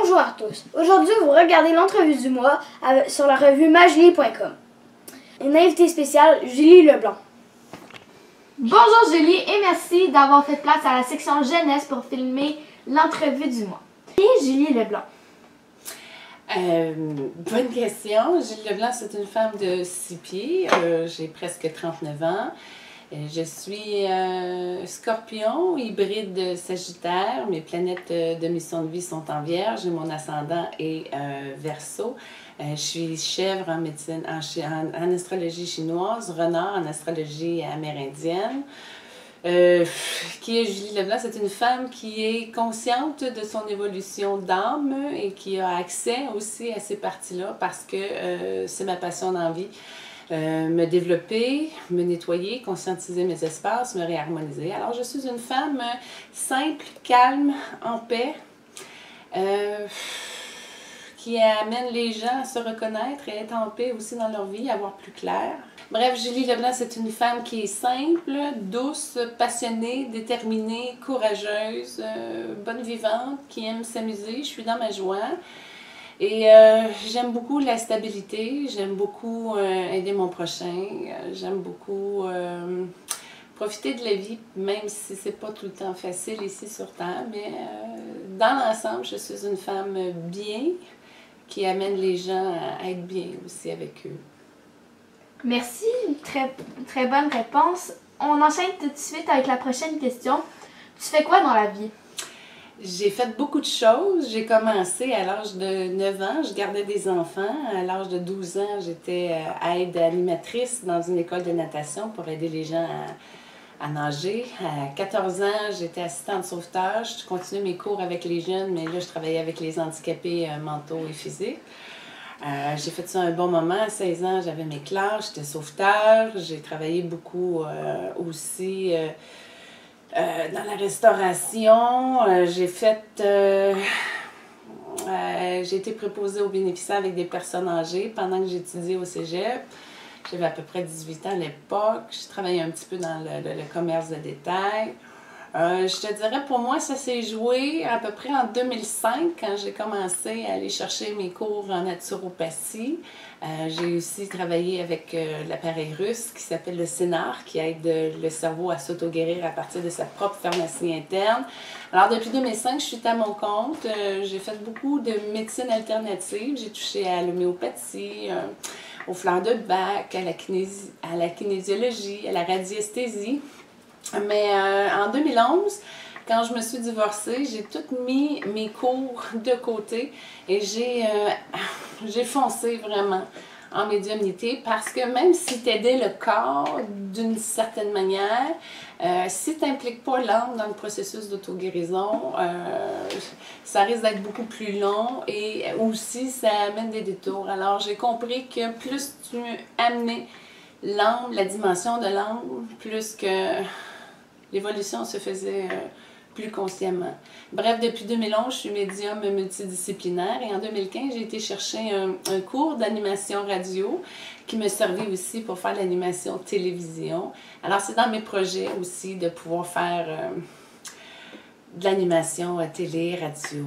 Bonjour à tous. Aujourd'hui, vous regardez l'entrevue du mois sur la revue Majli.com. Une invitée spéciale, Julie Leblanc. Bonjour Julie et merci d'avoir fait place à la section jeunesse pour filmer l'entrevue du mois. Qui est Julie Leblanc? Bonne question. Julie Leblanc, c'est une femme de 6 pieds. J'ai presque 39 ans. Je suis Scorpion, hybride Sagittaire. Mes planètes de mission de vie sont en Vierge et mon ascendant est Verseau. Je suis chèvre en médecine, en astrologie chinoise, renard en astrologie amérindienne. Qui est Julie Leblanc? C'est une femme qui est consciente de son évolution d'âme et qui a accès aussi à ces parties-là parce que c'est ma passion dans la vie. Me développer, me nettoyer, conscientiser mes espaces, me réharmoniser. Alors, je suis une femme simple, calme, en paix, qui amène les gens à se reconnaître et être en paix aussi dans leur vie, à voir plus clair. Bref, Julie Leblanc, c'est une femme qui est simple, douce, passionnée, déterminée, courageuse, bonne vivante, qui aime s'amuser. Je suis dans ma joie. Et j'aime beaucoup la stabilité, j'aime beaucoup aider mon prochain, j'aime beaucoup profiter de la vie, même si c'est pas tout le temps facile ici sur Terre, mais dans l'ensemble, je suis une femme bien, qui amène les gens à être bien aussi avec eux. Merci, très bonne réponse. On enchaîne tout de suite avec la prochaine question. Tu fais quoi dans la vie? J'ai fait beaucoup de choses. J'ai commencé à l'âge de 9 ans, je gardais des enfants. À l'âge de 12 ans, j'étais aide animatrice dans une école de natation pour aider les gens à nager. À 14 ans, j'étais assistante sauvetage. Je continuais mes cours avec les jeunes, mais là, je travaillais avec les handicapés mentaux et physiques. J'ai fait ça un bon moment. À 16 ans, j'avais mes classes, j'étais sauveteur. J'ai travaillé beaucoup aussi... dans la restauration, j'ai été préposée aux bénéficiaires avec des personnes âgées pendant que j'étudiais au cégep. J'avais à peu près 18 ans à l'époque. Je travaillais un petit peu dans le commerce de détail. Je te dirais, pour moi, ça s'est joué à peu près en 2005 quand j'ai commencé à aller chercher mes cours en naturopathie. J'ai aussi travaillé avec l'appareil russe qui s'appelle le Sénar, qui aide le cerveau à s'auto-guérir à partir de sa propre pharmacie interne. Alors, depuis 2005, je suis à mon compte. J'ai fait beaucoup de médecine alternative. J'ai touché à l'homéopathie, aux fleurs de Bach, à la kinésiologie, à la radiesthésie. Mais en 2011, quand je me suis divorcée, j'ai tout mis mes cours de côté et j'ai foncé vraiment en médiumnité parce que même si tu aidais le corps d'une certaine manière, si tu n'impliques pas l'âme dans le processus d'auto-guérison, ça risque d'être beaucoup plus long et aussi ça amène des détours. Alors j'ai compris que plus tu amenais l'âme, la dimension de l'âme, plus que l'évolution se faisait plus consciemment. Bref, depuis 2011, je suis médium multidisciplinaire et en 2015, j'ai été chercher un cours d'animation radio qui me servait aussi pour faire l'animation télévision. Alors, c'est dans mes projets aussi de pouvoir faire de l'animation télé, radio.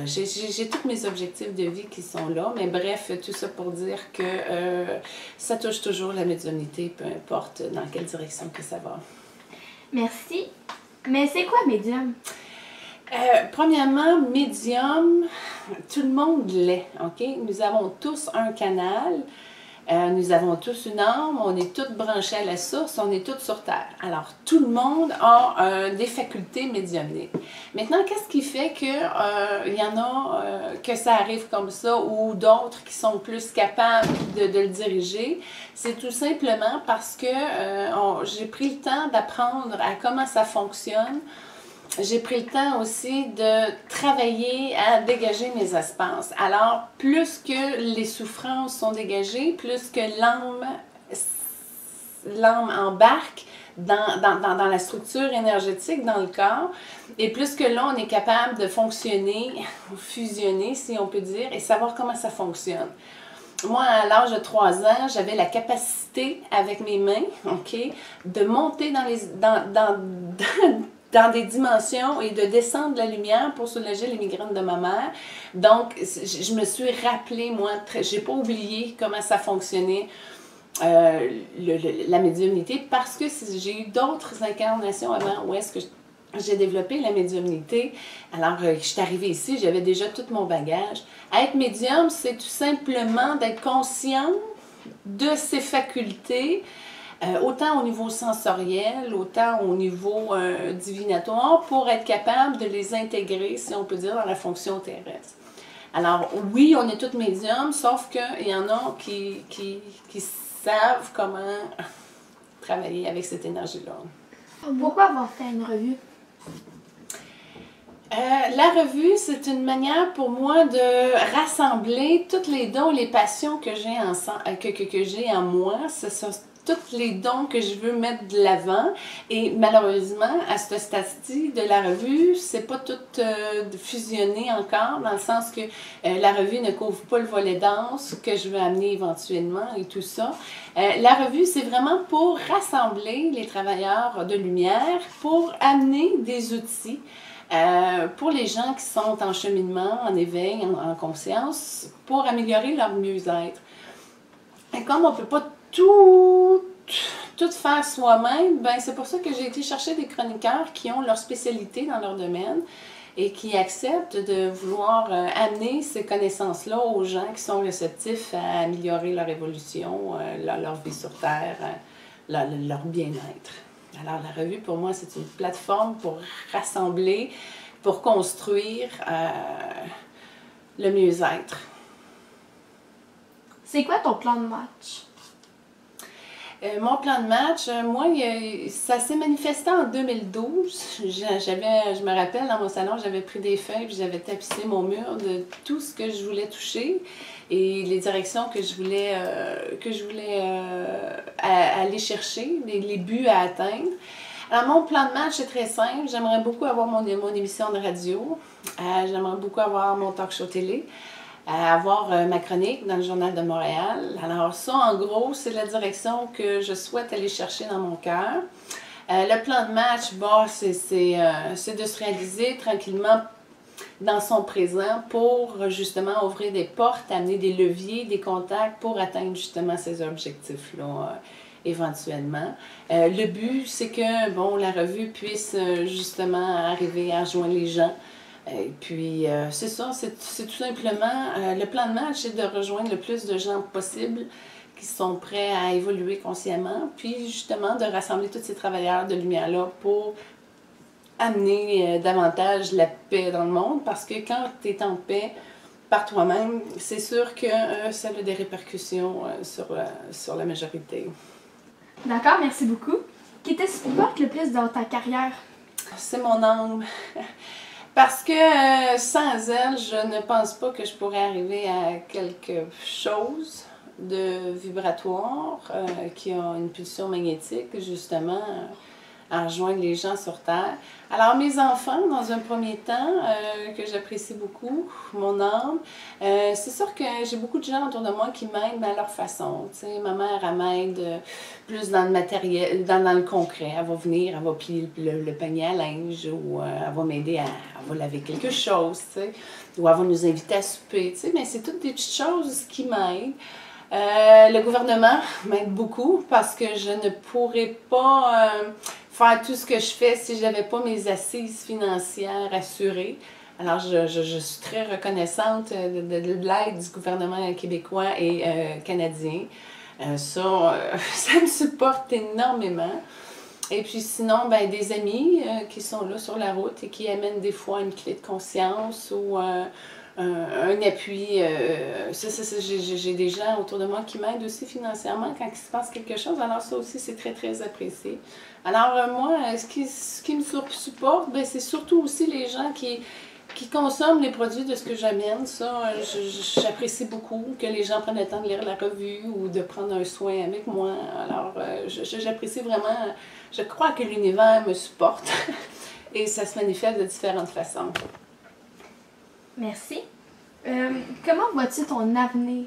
J'ai tous mes objectifs de vie qui sont là, mais bref, tout ça pour dire que ça touche toujours la médiumnité, peu importe dans quelle direction que ça va. Merci. Mais c'est quoi médium? Premièrement, médium, tout le monde l'est, OK? Nous avons tous un canal, nous avons tous une âme, on est tous branchés à la source, on est tous sur Terre. Alors, tout le monde a des facultés médiumniques. Maintenant, qu'est-ce qui fait que il y en a que ça arrive comme ça ou d'autres qui sont plus capables de le diriger? C'est tout simplement parce que j'ai pris le temps d'apprendre à comment ça fonctionne. J'ai pris le temps aussi de travailler à dégager mes espaces. Alors, plus que les souffrances sont dégagées, plus que l'âme embarque dans la structure énergétique, dans le corps, et plus que là, on est capable de fonctionner, fusionner, si on peut dire, et savoir comment ça fonctionne. Moi, à l'âge de 3 ans, j'avais la capacité, avec mes mains, OK, de monter dans des dimensions et de descendre la lumière pour soulager les migraines de ma mère. Donc, je me suis rappelé, moi, j'ai pas oublié comment ça fonctionnait, la médiumnité, parce que j'ai eu d'autres incarnations avant où est-ce que j'ai développé la médiumnité. Alors, je suis arrivée ici, j'avais déjà tout mon bagage. Être médium, c'est tout simplement d'être conscient de ses facultés, autant au niveau sensoriel, autant au niveau divinatoire, pour être capable de les intégrer, si on peut dire, dans la fonction terrestre. Alors, oui, on est toutes médiums, sauf qu'il y en a qui savent comment travailler avec cette énergie-là. Pourquoi avoir fait une revue? La revue, c'est une manière pour moi de rassembler tous les dons, les passions que j'ai que j'ai en moi. Ce sont tous les dons que je veux mettre de l'avant. Et malheureusement, à ce stade-ci de la revue, c'est pas tout fusionné encore, dans le sens que la revue ne couvre pas le volet danse que je veux amener éventuellement et tout ça. La revue, c'est vraiment pour rassembler les travailleurs de lumière, pour amener des outils. Pour les gens qui sont en cheminement, en éveil, en conscience, pour améliorer leur mieux-être. Et comme on ne peut pas tout faire soi-même, ben c'est pour ça que j'ai été chercher des chroniqueurs qui ont leur spécialité dans leur domaine et qui acceptent de vouloir amener ces connaissances-là aux gens qui sont réceptifs à améliorer leur évolution, leur vie sur Terre, leur bien-être. Alors, la revue, pour moi, c'est une plateforme pour rassembler, pour construire le mieux-être. C'est quoi ton plan de match? Mon plan de match, moi, ça s'est manifesté en 2012. Je me rappelle, dans mon salon, j'avais pris des feuilles et j'avais tapissé mon mur de tout ce que je voulais toucher et les directions que je voulais aller chercher, les buts à atteindre. Alors, mon plan de match est très simple. J'aimerais beaucoup avoir mon émission de radio. J'aimerais beaucoup avoir mon talk show télé. Avoir ma chronique dans le Journal de Montréal. Alors ça, en gros, c'est la direction que je souhaite aller chercher dans mon cœur. Le plan de match, bon, c'est de se réaliser tranquillement dans son présent pour justement ouvrir des portes, amener des leviers, des contacts pour atteindre justement ces objectifs-là éventuellement. Le but, c'est que bon, la revue puisse justement arriver à rejoindre les gens. Et puis, c'est ça, c'est tout simplement, le plan de match, c'est de rejoindre le plus de gens possible qui sont prêts à évoluer consciemment, puis justement de rassembler tous ces travailleurs de lumière-là pour amener davantage la paix dans le monde, parce que quand tu es en paix par toi-même, c'est sûr que ça a des répercussions sur la majorité. D'accord, merci beaucoup. Qui te supporte le plus dans ta carrière? C'est mon âme. Parce que sans elle, je ne pense pas que je pourrais arriver à quelque chose de vibratoire qui a une pulsion magnétique, justement, à rejoindre les gens sur Terre. Alors, mes enfants, dans un premier temps, que j'apprécie beaucoup, mon âme, c'est sûr que j'ai beaucoup de gens autour de moi qui m'aident à leur façon. Tu sais, ma mère, elle m'aide plus dans le matériel, dans le concret. Elle va venir, elle va plier le panier à linge, ou elle va m'aider elle va laver quelque chose, tu sais, ou elle va nous inviter à souper, tu sais, mais c'est toutes des petites choses qui m'aident. Le gouvernement m'aide beaucoup parce que je ne pourrais pas faire tout ce que je fais si je n'avais pas mes assises financières assurées. Alors, je suis très reconnaissante de l'aide du gouvernement québécois et canadien. Ça me supporte énormément. Et puis sinon, ben, des amis qui sont là sur la route et qui amènent des fois une clé de conscience ou un appui. J'ai des gens autour de moi qui m'aident aussi financièrement quand il se passe quelque chose. Alors ça aussi, c'est très, très apprécié. Alors moi, ce qui me supporte, ben, c'est surtout aussi les gens qui consomment les produits de ce que j'amène. Ça, j'apprécie beaucoup que les gens prennent le temps de lire la revue ou de prendre un soin avec moi. Alors, j'apprécie vraiment, je crois que l'univers me supporte et ça se manifeste de différentes façons. Merci. Comment vois-tu ton avenir?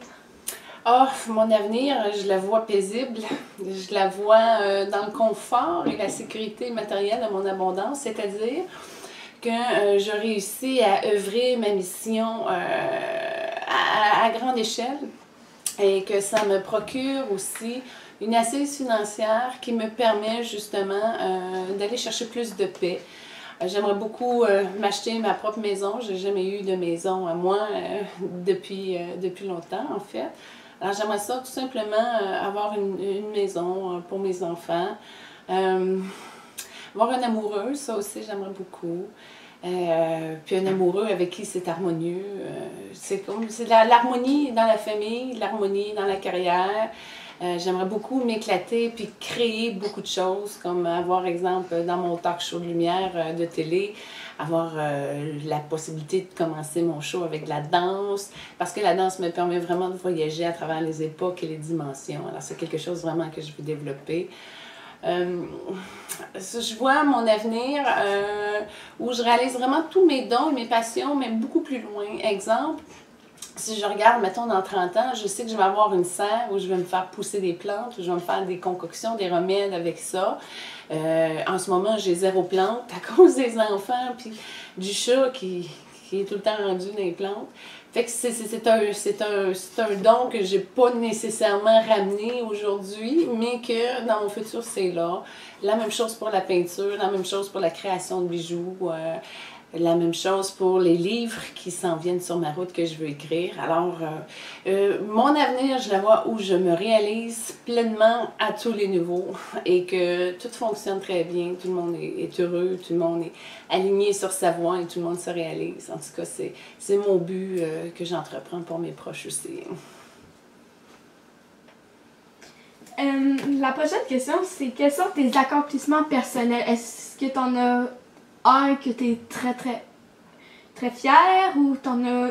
Oh, mon avenir, je la vois paisible. Je la vois dans le confort et la sécurité matérielle de mon abondance, c'est-à-dire que je réussis à œuvrer ma mission à grande échelle et que ça me procure aussi une assise financière qui me permet justement d'aller chercher plus de paix. J'aimerais beaucoup m'acheter ma propre maison. J'ai jamais eu de maison à moi depuis longtemps, en fait. Alors, j'aimerais ça tout simplement avoir une maison pour mes enfants. Avoir un amoureux, ça aussi, j'aimerais beaucoup. Puis un amoureux avec qui c'est harmonieux. C'est l'harmonie dans la famille, l'harmonie dans la carrière. J'aimerais beaucoup m'éclater puis créer beaucoup de choses, comme avoir, exemple, dans mon talk show de lumière de télé, avoir la possibilité de commencer mon show avec de la danse, parce que la danse me permet vraiment de voyager à travers les époques et les dimensions. Alors, c'est quelque chose vraiment que je veux développer. Je vois mon avenir où je réalise vraiment tous mes dons et mes passions, mais beaucoup plus loin. Exemple, si je regarde, mettons, dans 30 ans, je sais que je vais avoir une serre où je vais me faire pousser des plantes, où je vais me faire des concoctions, des remèdes avec ça. En ce moment, j'ai 0 plante à cause des enfants, puis du chat qui est tout le temps rendu dans les plantes. Fait que c'est un don que j'ai pas nécessairement ramené aujourd'hui, mais que dans mon futur, c'est là. La même chose pour la peinture, la même chose pour la création de bijoux, la même chose pour les livres qui s'en viennent sur ma route que je veux écrire. Alors, mon avenir, je la vois où je me réalise pleinement à tous les niveaux et que tout fonctionne très bien, tout le monde est heureux, tout le monde est aligné sur sa voie et tout le monde se réalise. En tout cas, c'est mon but que j'entreprends pour mes proches aussi. La prochaine question, c'est quels sont tes accomplissements personnels? Est-ce que tu en as un que tu es très fier ou tu en as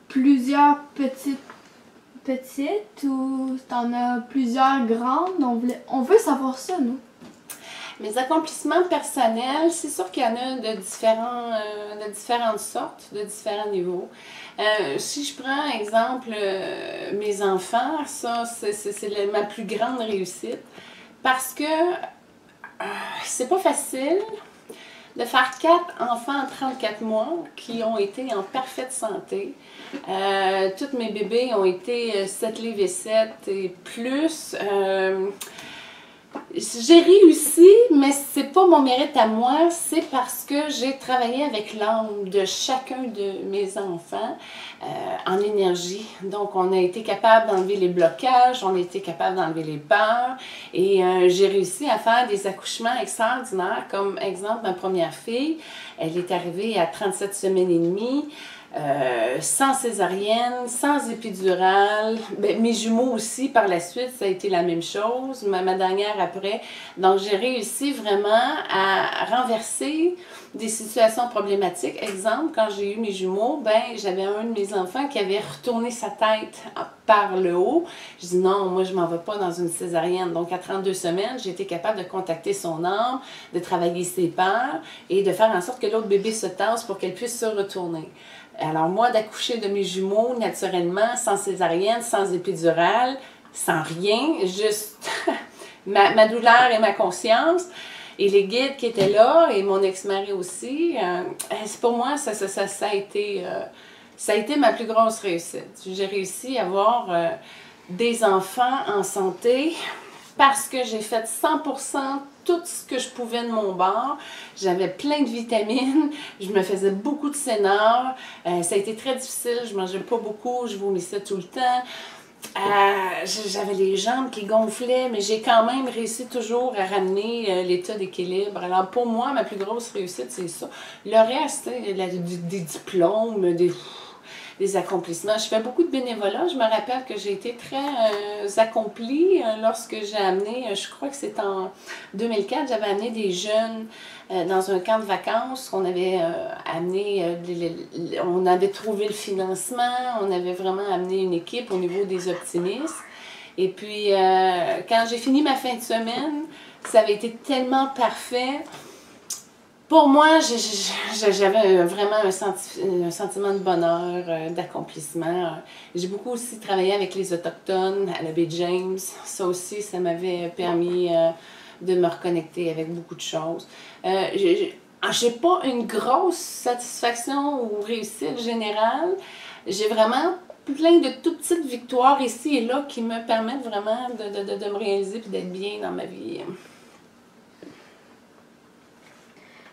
plusieurs petites ou tu en as plusieurs grandes? On veut savoir ça, nous. Mes accomplissements personnels, c'est sûr qu'il y en a de différentes sortes, de différents niveaux. Si je prends exemple mes enfants, ça c'est ma plus grande réussite parce que c'est pas facile de faire 4 enfants en 34 mois qui ont été en parfaite santé. Tous mes bébés ont été 7 livres et 7 et plus. J'ai réussi, mais c'est pas mon mérite à moi, c'est parce que j'ai travaillé avec l'âme de chacun de mes enfants en énergie. Donc, on a été capable d'enlever les blocages, on a été capable d'enlever les peurs et j'ai réussi à faire des accouchements extraordinaires. Comme exemple, ma première fille, elle est arrivée à 37 semaines et demie. Sans césarienne, sans épidurale. Ben, mes jumeaux aussi, par la suite, ça a été la même chose. Ma dernière après. Donc, j'ai réussi vraiment à renverser des situations problématiques. Exemple, quand j'ai eu mes jumeaux, ben, j'avais un de mes enfants qui avait retourné sa tête par le haut. Je dis non, moi, je m'en vais pas dans une césarienne. Donc, à 32 semaines, j'ai été capable de contacter son âme, de travailler ses peurs et de faire en sorte que l'autre bébé se tasse pour qu'elle puisse se retourner. Alors moi, d'accoucher de mes jumeaux naturellement, sans césarienne, sans épidurale, sans rien, juste ma douleur et ma conscience, et les guides qui étaient là, et mon ex-mari aussi, pour moi, ça a été ma plus grosse réussite. J'ai réussi à avoir des enfants en santé parce que j'ai fait 100% tout ce que je pouvais de mon bord. J'avais plein de vitamines, je me faisais beaucoup de sénart. Ça a été très difficile, je mangeais pas beaucoup, je vomissais tout le temps. J'avais les jambes qui gonflaient, mais j'ai quand même réussi toujours à ramener l'état d'équilibre. Alors pour moi, ma plus grosse réussite, c'est ça. Le reste, des diplômes, des accomplissements. Je fais beaucoup de bénévolat. Je me rappelle que j'ai été très accomplie lorsque j'ai amené, je crois que c'est en 2004, j'avais amené des jeunes dans un camp de vacances qu'on avait amené, on avait trouvé le financement, on avait vraiment amené une équipe au niveau des optimistes. Et puis, quand j'ai fini ma fin de semaine, ça avait été tellement parfait. Pour moi, j'avais vraiment un sentiment de bonheur, d'accomplissement. J'ai beaucoup aussi travaillé avec les Autochtones à la baie James. Ça aussi, ça m'avait permis de me reconnecter avec beaucoup de choses. J'ai pas une grosse satisfaction ou réussite générale. J'ai vraiment plein de toutes petites victoires ici et là qui me permettent vraiment de me réaliser et d'être bien dans ma vie.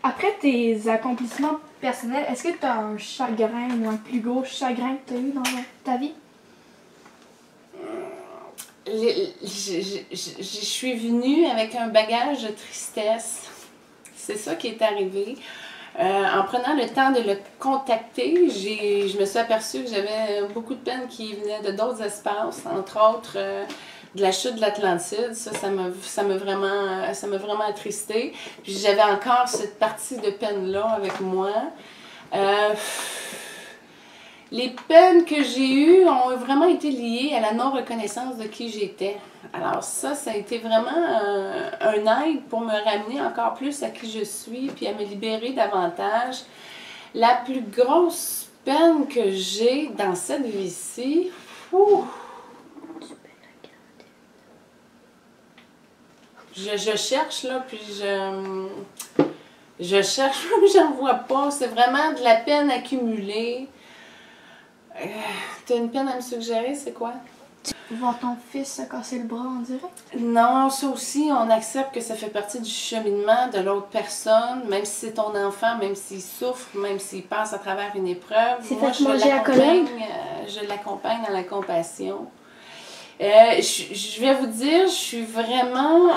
Après tes accomplissements personnels, est-ce que tu as un chagrin ou un plus gros chagrin que tu as eu dans ta vie? Je suis venue avec un bagage de tristesse. C'est ça qui est arrivé. En prenant le temps de le contacter, je me suis aperçue que j'avais beaucoup de peine qui venaient de d'autres espaces, entre autres de la chute de l'Atlantide. Ça m'a vraiment attristée. Puis j'avais encore cette partie de peine-là avec moi. Les peines que j'ai eues ont vraiment été liées à la non-reconnaissance de qui j'étais. Alors ça a été vraiment un aide pour me ramener encore plus à qui je suis, puis à me libérer davantage. La plus grosse peine que j'ai dans cette vie-ci, je cherche là, puis je cherche, mais j'en vois pas. C'est vraiment de la peine accumulée. T'as une peine à me suggérer, c'est quoi? Voir ton fils se casser le bras en direct? Non, ça aussi, on accepte que ça fait partie du cheminement de l'autre personne, même si c'est ton enfant, même s'il souffre, même s'il passe à travers une épreuve. Moi, je l'accompagne dans la compassion. Je vais vous dire, je suis vraiment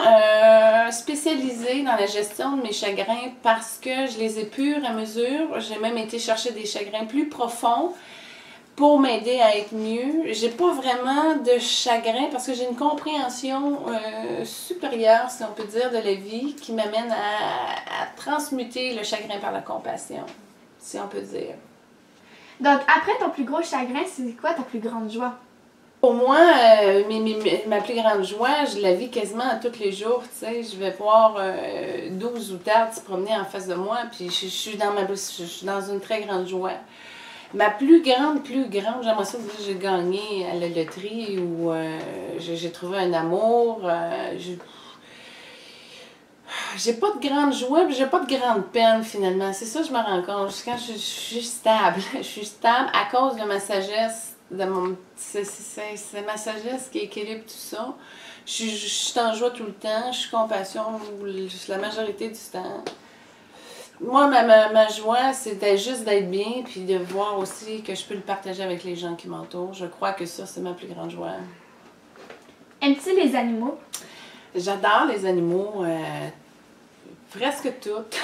spécialisée dans la gestion de mes chagrins parce que je les épure à mesure. J'ai même été chercher des chagrins plus profonds pour m'aider à être mieux. J'ai pas vraiment de chagrin parce que j'ai une compréhension supérieure, si on peut dire, de la vie qui m'amène à transmuter le chagrin par la compassion, si on peut dire. Donc, après ton plus gros chagrin, c'est quoi ta plus grande joie? Pour moi, ma plus grande joie, je la vis quasiment à tous les jours. Tu sais, je vais voir 12 outards se promener en face de moi, puis je suis dans une très grande joie. Ma plus grande, j'aimerais ça dire que j'ai gagné à la loterie ou j'ai trouvé un amour. J'ai pas de grande joie, puis j'ai pas de grande peine finalement. C'est ça que je me rends compte. Quand je suis stable. Je suis stable à cause de ma sagesse. C'est ma sagesse qui équilibre tout ça. Je suis en joie tout le temps. Je suis compassion la majorité du temps. Moi, ma joie, c'est juste d'être bien puis de voir aussi que je peux le partager avec les gens qui m'entourent. Je crois que ça, c'est ma plus grande joie. Aimes-tu les animaux? J'adore les animaux, presque toutes.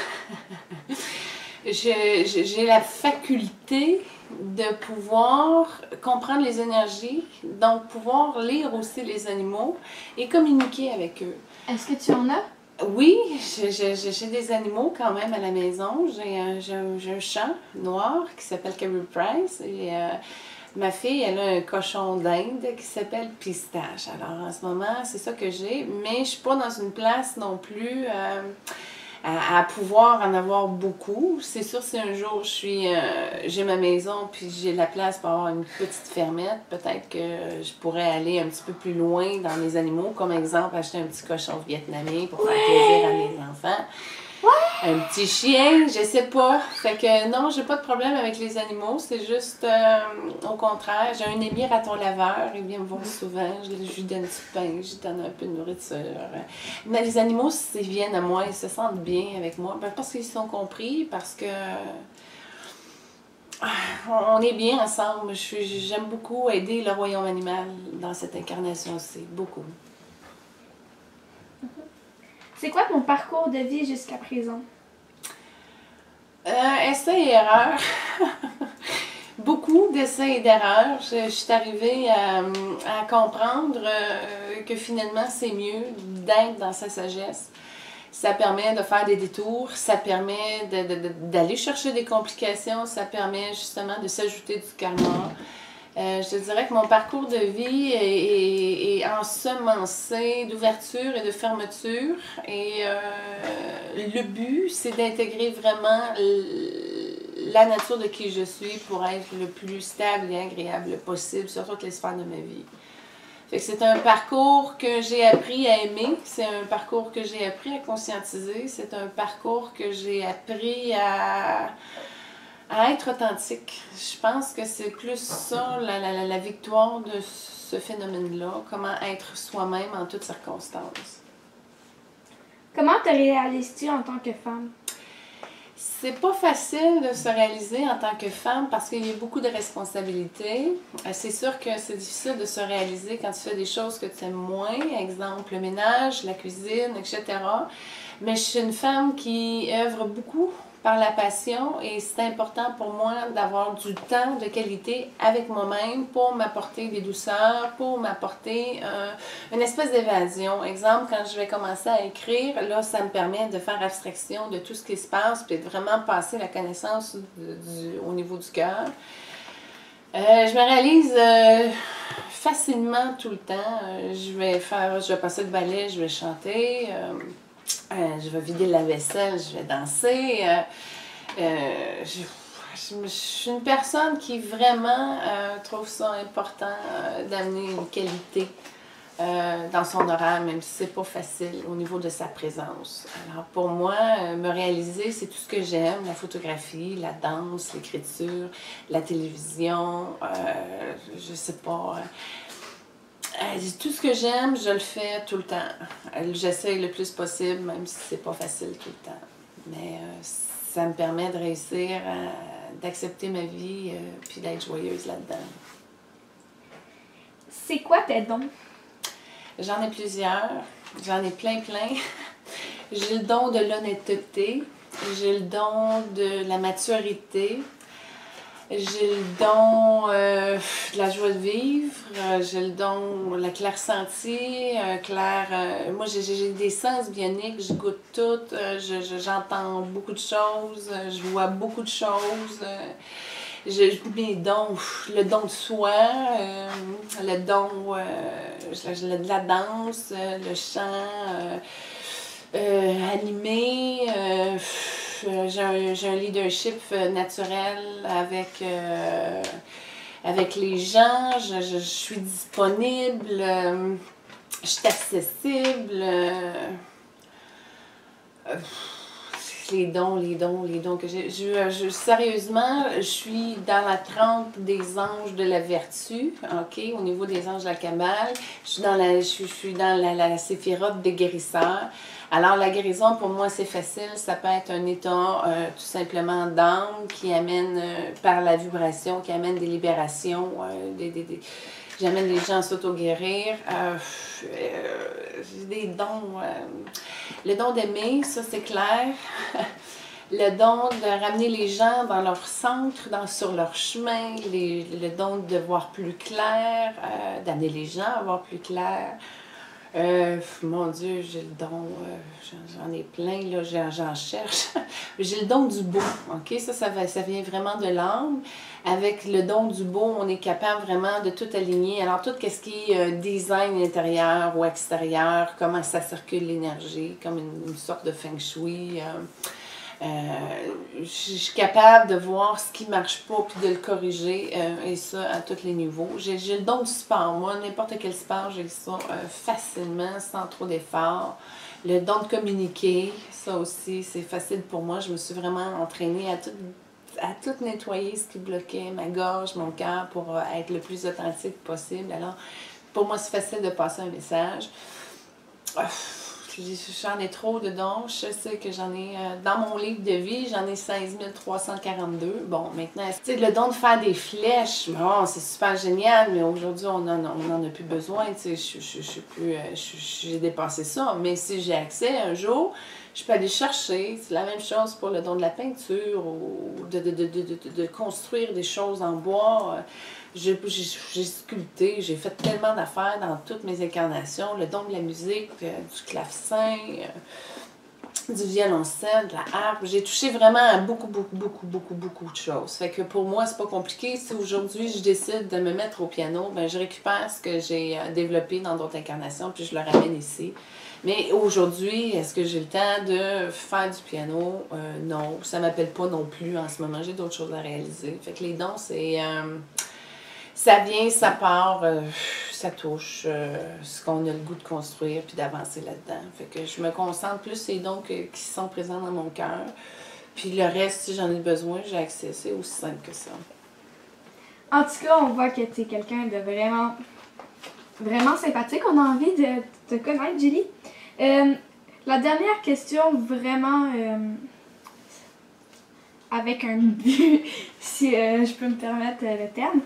J'ai la faculté de pouvoir comprendre les énergies, donc pouvoir lire aussi les animaux et communiquer avec eux. Est-ce que tu en as? Oui, j'ai des animaux quand même à la maison. J'ai un chat noir qui s'appelle Carrie Price et ma fille, elle a un cochon d'Inde qui s'appelle Pistache. Alors en ce moment, c'est ça que j'ai, mais je suis pas dans une place non plus à pouvoir en avoir beaucoup. C'est sûr, si un jour j'ai ma maison puis j'ai la place pour avoir une petite fermette, peut-être que je pourrais aller un petit peu plus loin dans les animaux, comme exemple acheter un petit cochon vietnamien pour faire plaisir à mes enfants. Un petit chien, je sais pas. Fait que non, j'ai pas de problème avec les animaux. C'est juste, au contraire, j'ai un ami raton laveur. Il vient me voir souvent. Je lui donne du pain, je lui donne un peu de nourriture. Mais les animaux, s'ils viennent à moi, ils se sentent bien avec moi. Ben, parce qu'ils sont compris, parce que on est bien ensemble. J'aime beaucoup aider le royaume animal dans cette incarnation aussi. Beaucoup. C'est quoi ton parcours de vie jusqu'à présent? Essais et erreurs. Beaucoup d'essais et d'erreurs. Je suis arrivée à comprendre que finalement, c'est mieux d'être dans sa sagesse. Ça permet de faire des détours, ça permet d'aller chercher des complications, ça permet justement de s'ajouter du karma. Je te dirais que mon parcours de vie est ensemencé d'ouverture et de fermeture. Et le but, c'est d'intégrer vraiment la nature de qui je suis pour être le plus stable et agréable possible sur toutes les sphères de ma vie. Fait que c'est un parcours que j'ai appris à aimer, c'est un parcours que j'ai appris à conscientiser, c'est un parcours que j'ai appris à être authentique. Je pense que c'est plus ça, la victoire de ce phénomène-là, comment être soi-même en toutes circonstances. Comment te réalises-tu en tant que femme? C'est pas facile de se réaliser en tant que femme parce qu'il y a beaucoup de responsabilités. C'est sûr que c'est difficile de se réaliser quand tu fais des choses que tu aimes moins, exemple le ménage, la cuisine, etc. Mais je suis une femme qui œuvre beaucoup par la passion et c'est important pour moi d'avoir du temps de qualité avec moi-même pour m'apporter des douceurs, pour m'apporter une espèce d'évasion. Exemple, quand je vais commencer à écrire, là, ça me permet de faire abstraction de tout ce qui se passe puis de vraiment passer la connaissance au niveau du cœur. Je me réalise facilement tout le temps. Je vais passer le balai, je vais chanter. Je vais vider la vaisselle, je vais danser. Je suis une personne qui vraiment trouve ça important d'amener une qualité dans son horaire, même si c'est pas facile au niveau de sa présence. Alors pour moi, me réaliser, c'est tout ce que j'aime, la photographie, la danse, l'écriture, la télévision, je sais pas... tout ce que j'aime, je le fais tout le temps. J'essaye le plus possible, même si c'est pas facile tout le temps. Mais ça me permet de réussir, d'accepter ma vie puis d'être joyeuse là-dedans. C'est quoi tes dons? J'en ai plusieurs. J'en ai plein. J'ai le don de l'honnêteté. J'ai le don de la maturité. J'ai le don de la joie de vivre, j'ai le don de la clair-senti, moi j'ai des sens bioniques, je goûte tout, j'entends beaucoup de choses, je vois beaucoup de choses. Mes dons, le don de soi, le don de la danse, le chant, animé. J'ai un leadership naturel avec les gens, je suis disponible, je suis accessible. Les dons que j'ai. Sérieusement, je suis dans la trempe des anges de la vertu, ok, au niveau des anges de la Kabbale. Je suis dans la séphirote des guérisseurs. Alors, la guérison, pour moi, c'est facile. Ça peut être un état tout simplement d'âme qui amène, par la vibration, qui amène des libérations, j'amène les gens à s'auto-guérir. J'ai des dons. Le don d'aimer, ça, c'est clair. Le don de ramener les gens dans leur centre, sur leur chemin. Le don de voir plus clair, d'amener les gens à voir plus clair. Mon Dieu, j'ai le don, j'en ai plein, là, j'en cherche. J'ai le don du beau, ok? Ça vient vraiment de l'âme. Avec le don du beau, on est capable vraiment de tout aligner. Alors, tout ce qui est design intérieur ou extérieur, comment ça circule l'énergie, comme une sorte de feng shui. Je suis capable de voir ce qui ne marche pas puis de le corriger et ça à tous les niveaux. J'ai le don du sport. Moi, n'importe quel sport, j'ai ça facilement, sans trop d'efforts. Le don de communiquer, ça aussi, c'est facile pour moi. Je me suis vraiment entraînée à tout nettoyer ce qui bloquait ma gorge, mon cœur pour être le plus authentique possible. Alors, pour moi, c'est facile de passer un message. J'en ai trop de dons. Je sais que j'en ai, dans mon livre de vie, j'en ai 16 342. Bon, maintenant, le don de faire des flèches, bon, c'est super génial, mais aujourd'hui, on en a plus besoin. J'ai dépassé ça. Mais si j'ai accès un jour, je peux aller chercher. C'est la même chose pour le don de la peinture ou de construire des choses en bois. J'ai sculpté, j'ai fait tellement d'affaires dans toutes mes incarnations, le don de la musique, du clavecin. du violoncelle, de la harpe. J'ai touché vraiment à beaucoup de choses. Fait que pour moi, c'est pas compliqué. Si aujourd'hui je décide de me mettre au piano, ben je récupère ce que j'ai développé dans d'autres incarnations, puis je le ramène ici. Mais aujourd'hui, est-ce que j'ai le temps de faire du piano? Non, ça m'appelle pas non plus en ce moment. J'ai d'autres choses à réaliser. Fait que les dons, c'est... ça vient, ça part, ça touche ce qu'on a le goût de construire puis d'avancer là-dedans. Fait que je me concentre plus sur les dons qui sont présents dans mon cœur. Puis le reste, si j'en ai besoin, j'ai accès. C'est aussi simple que ça. En tout cas, on voit que tu es quelqu'un de vraiment, vraiment sympathique. On a envie de te connaître, Julie. La dernière question, vraiment avec un but, si je peux me permettre le terme.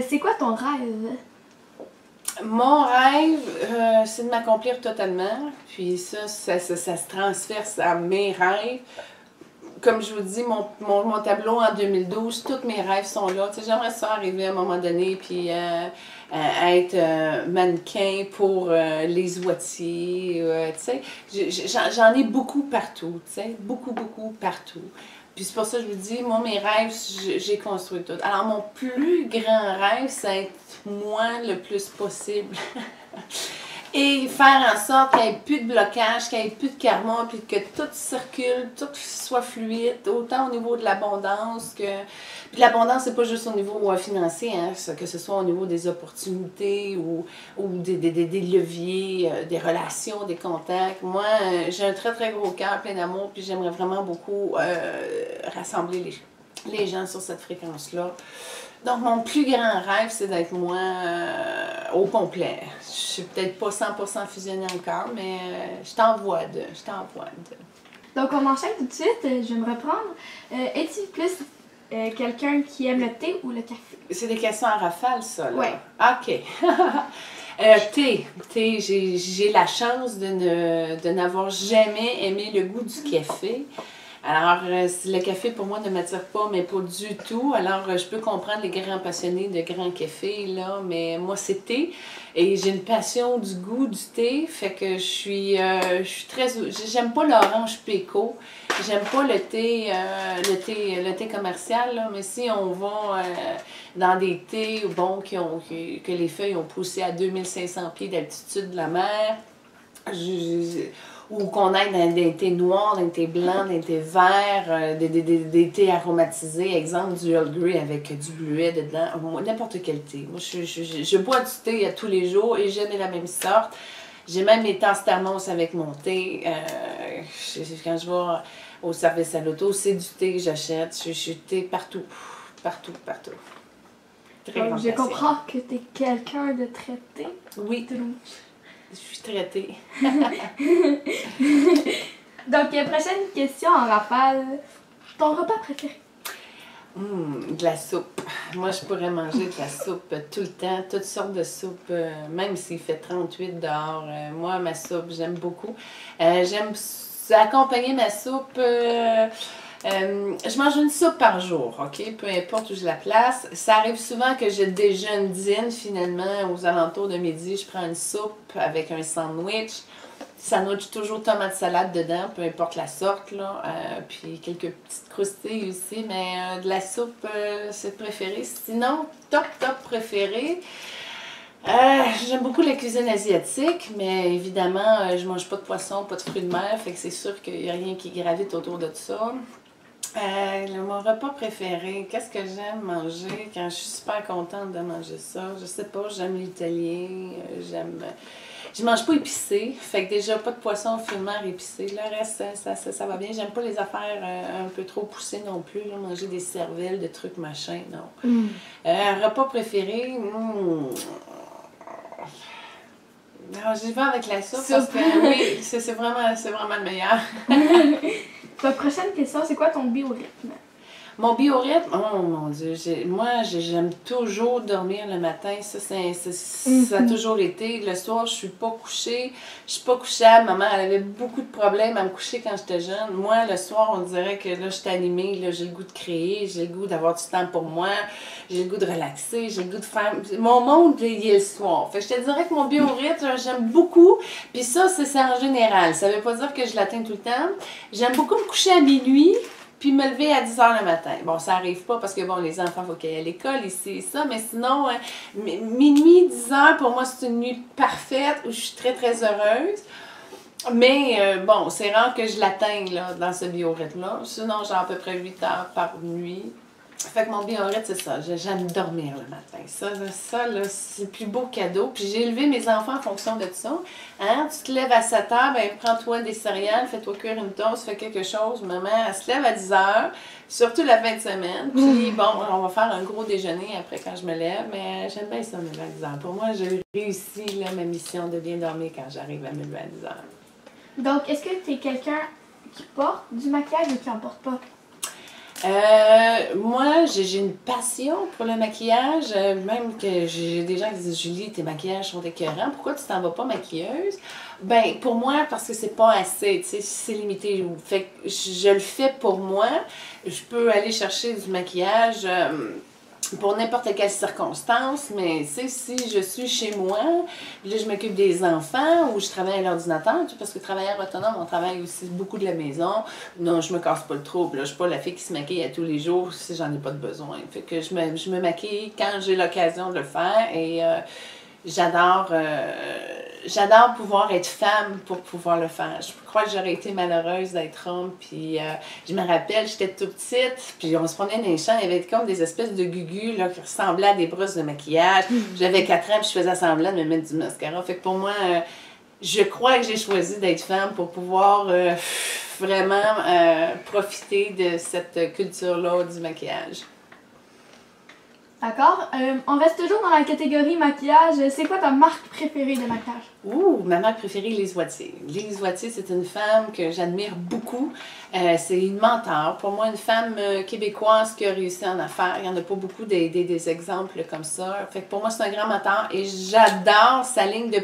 C'est quoi ton rêve? Mon rêve, c'est de m'accomplir totalement. Puis ça se transverse à mes rêves. Comme je vous dis, mon tableau en 2012, tous mes rêves sont là. Tu sais, j'aimerais ça arriver à un moment donné, puis être mannequin pour les ouatiers. Tu sais, j'en ai beaucoup partout, tu sais, beaucoup partout. Puis c'est pour ça que je vous dis, moi, mes rêves, j'ai construit tout. Alors, mon plus grand rêve, c'est être moi le plus possible. Et faire en sorte qu'il n'y ait plus de blocage, qu'il n'y ait plus de karma, puis que tout circule, tout soit fluide, autant au niveau de l'abondance que... Puis l'abondance, c'est pas juste au niveau financier, hein, que ce soit au niveau des opportunités ou des leviers, des relations, des contacts. Moi, j'ai un très gros cœur plein d'amour, puis j'aimerais vraiment beaucoup rassembler les gens sur cette fréquence-là. Donc, mon plus grand rêve, c'est d'être moi au complet. Je suis peut-être pas 100% fusionnée encore, mais je t'envoie de. Donc, on enchaîne tout de suite. Je vais me reprendre. Es-tu plus quelqu'un qui aime le thé ou le café? C'est des questions à rafale, ça, là? Oui. OK. Thé. J'ai la chance de n'avoir jamais aimé le goût du café. Alors, le café, pour moi, ne m'attire pas, mais pas du tout. Alors, je peux comprendre les grands passionnés de grands cafés, là, mais moi, c'est thé. Et j'ai une passion du goût du thé, fait que je suis très... J'aime pas l'orange péco. J'aime pas le thé commercial, là, mais si on va dans des thés, bon, que les feuilles ont poussé à 2500 pieds d'altitude de la mer, ou qu'on aille dans des thés noirs, des thés blancs, des thés verts, des thés aromatisés, exemple du Earl Grey avec du bleuet dedans, n'importe quel thé. Moi, je bois du thé tous les jours et j'aime la même sorte. J'ai même mes tasses thermos avec mon thé. Quand je vais au service à l'auto, c'est du thé que j'achète. Je suis thé partout. Très Donc, grande je passion. comprends que tu es quelqu'un de traité. Oui, je suis traitée. Donc, prochaine question en rafale. Ton repas préféré? De la soupe. Moi, je pourrais manger de la soupe tout le temps, toutes sortes de soupes, même s'il fait 38 dehors. Moi, ma soupe, j'aime beaucoup. J'aime accompagner ma soupe. Je mange une soupe par jour, OK? Peu importe où je la place. Ça arrive souvent que je déjeune, dîne, finalement, aux alentours de midi, je prends une soupe avec un sandwich. Sandwich toujours tomate salade dedans, peu importe la sorte, là. Puis quelques petites croustilles aussi, mais de la soupe, c'est préféré. Sinon, top préféré. J'aime beaucoup la cuisine asiatique, mais évidemment, je mange pas de poisson, pas de fruits de mer, fait que c'est sûr qu'il n'y a rien qui gravite autour de ça. Mon repas préféré, qu'est-ce que j'aime manger quand je suis super contente de manger ça? Je sais pas, j'aime l'italien, je mange pas épicé, fait que déjà pas de poisson, fruits de mer épicé. Le reste, ça va bien. J'aime pas les affaires un peu trop poussées non plus, là, manger des cervelles, des trucs machin, non. Repas préféré, non, j'y vais avec la soupe parce que oui, c'est vraiment le meilleur. Ta prochaine question, c'est quoi ton biorhythme? Mon biorhythme, oh mon Dieu, j'aime toujours dormir le matin. Ça a toujours été. Le soir, je suis pas couchée. Je suis pas couchable. Maman, elle avait beaucoup de problèmes à me coucher quand j'étais jeune. Moi, le soir, on dirait que là, je suis animée. Là, j'ai le goût de créer. J'ai le goût d'avoir du temps pour moi. J'ai le goût de relaxer. J'ai le goût de faire... Mon monde, il est le soir. Fait que je te dirais que mon biorhythme, j'aime beaucoup. Puis ça, c'est en général. Ça veut pas dire que je l'atteins tout le temps. J'aime beaucoup me coucher à minuit. Puis me lever à 10 h le matin. Bon, ça n'arrive pas parce que, bon, les enfants, il faut qu'ils aillent à l'école, ici et ça, mais sinon, minuit, 10 h, pour moi, c'est une nuit parfaite où je suis très, très heureuse. Mais, bon, c'est rare que je l'atteigne, là, dans ce biorhythme-là. Sinon, j'ai à peu près 8 h par nuit. Fait que mon biorhythme, c'est ça. J'aime dormir le matin. Ça là, c'est le plus beau cadeau. Puis j'ai élevé mes enfants en fonction de ça. Hein? Tu te lèves à 7 h, ben prends-toi des céréales, fais-toi cuire une toast, fais quelque chose. Maman, elle se lève à 10 h, surtout la fin de semaine. Puis bon, on va faire un gros déjeuner après quand je me lève. Mais j'aime bien ça, me lever à 10 h. Pour moi, j'ai réussi là, ma mission de bien dormir quand j'arrive à me lever à 10 h. Donc, est-ce que tu es quelqu'un qui porte du maquillage ou qui n'en porte pas? Moi, j'ai une passion pour le maquillage, même que j'ai des gens qui disent « Julie, tes maquillages sont écœurants, pourquoi tu t'en vas pas maquilleuse? » Ben, pour moi, parce que c'est pas assez, tu sais, c'est limité. Fait que je le fais pour moi. Je peux aller chercher du maquillage pour n'importe quelle circonstance, mais tu sais, si je suis chez moi, là, je m'occupe des enfants ou je travaille à l'ordinateur, parce que travailleur autonome, on travaille aussi beaucoup de la maison. Non, je me casse pas le trouble. Là. Je suis pas la fille qui se maquille à tous les jours si j'en ai pas de besoin. Fait que je me maquille quand j'ai l'occasion de le faire et j'adore pouvoir être femme pour pouvoir le faire. Je crois que j'aurais été malheureuse d'être homme. Puis je me rappelle, j'étais toute petite, puis on se promenait dans les champs, il y avait comme des espèces de gugus là, qui ressemblaient à des brosses de maquillage. J'avais 4 ans, puis je faisais semblant de me mettre du mascara. Fait que pour moi, je crois que j'ai choisi d'être femme pour pouvoir vraiment profiter de cette culture-là du maquillage. D'accord. On reste toujours dans la catégorie maquillage. C'est quoi ta marque préférée de maquillage? Ouh, ma marque préférée, Lise Wattier. Lise Wattier, c'est une femme que j'admire beaucoup. C'est une mentor. Pour moi, une femme québécoise qui a réussi en affaires. Il n'y en a pas beaucoup des exemples comme ça. Fait que pour moi, c'est un grand mentor et j'adore sa ligne de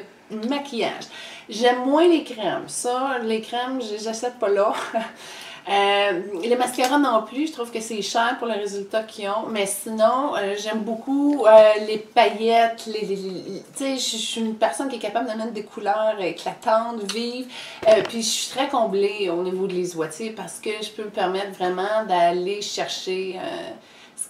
maquillage. J'aime moins les crèmes. Ça, les crèmes, j'achète pas là. Les mascaras non plus, je trouve que c'est cher pour le résultat qu'ils ont, mais sinon, j'aime beaucoup les paillettes, tu sais, je suis une personne qui est capable de mettre des couleurs éclatantes, vives, puis je suis très comblée au niveau de Lise Wattier parce que je peux me permettre vraiment d'aller chercher ce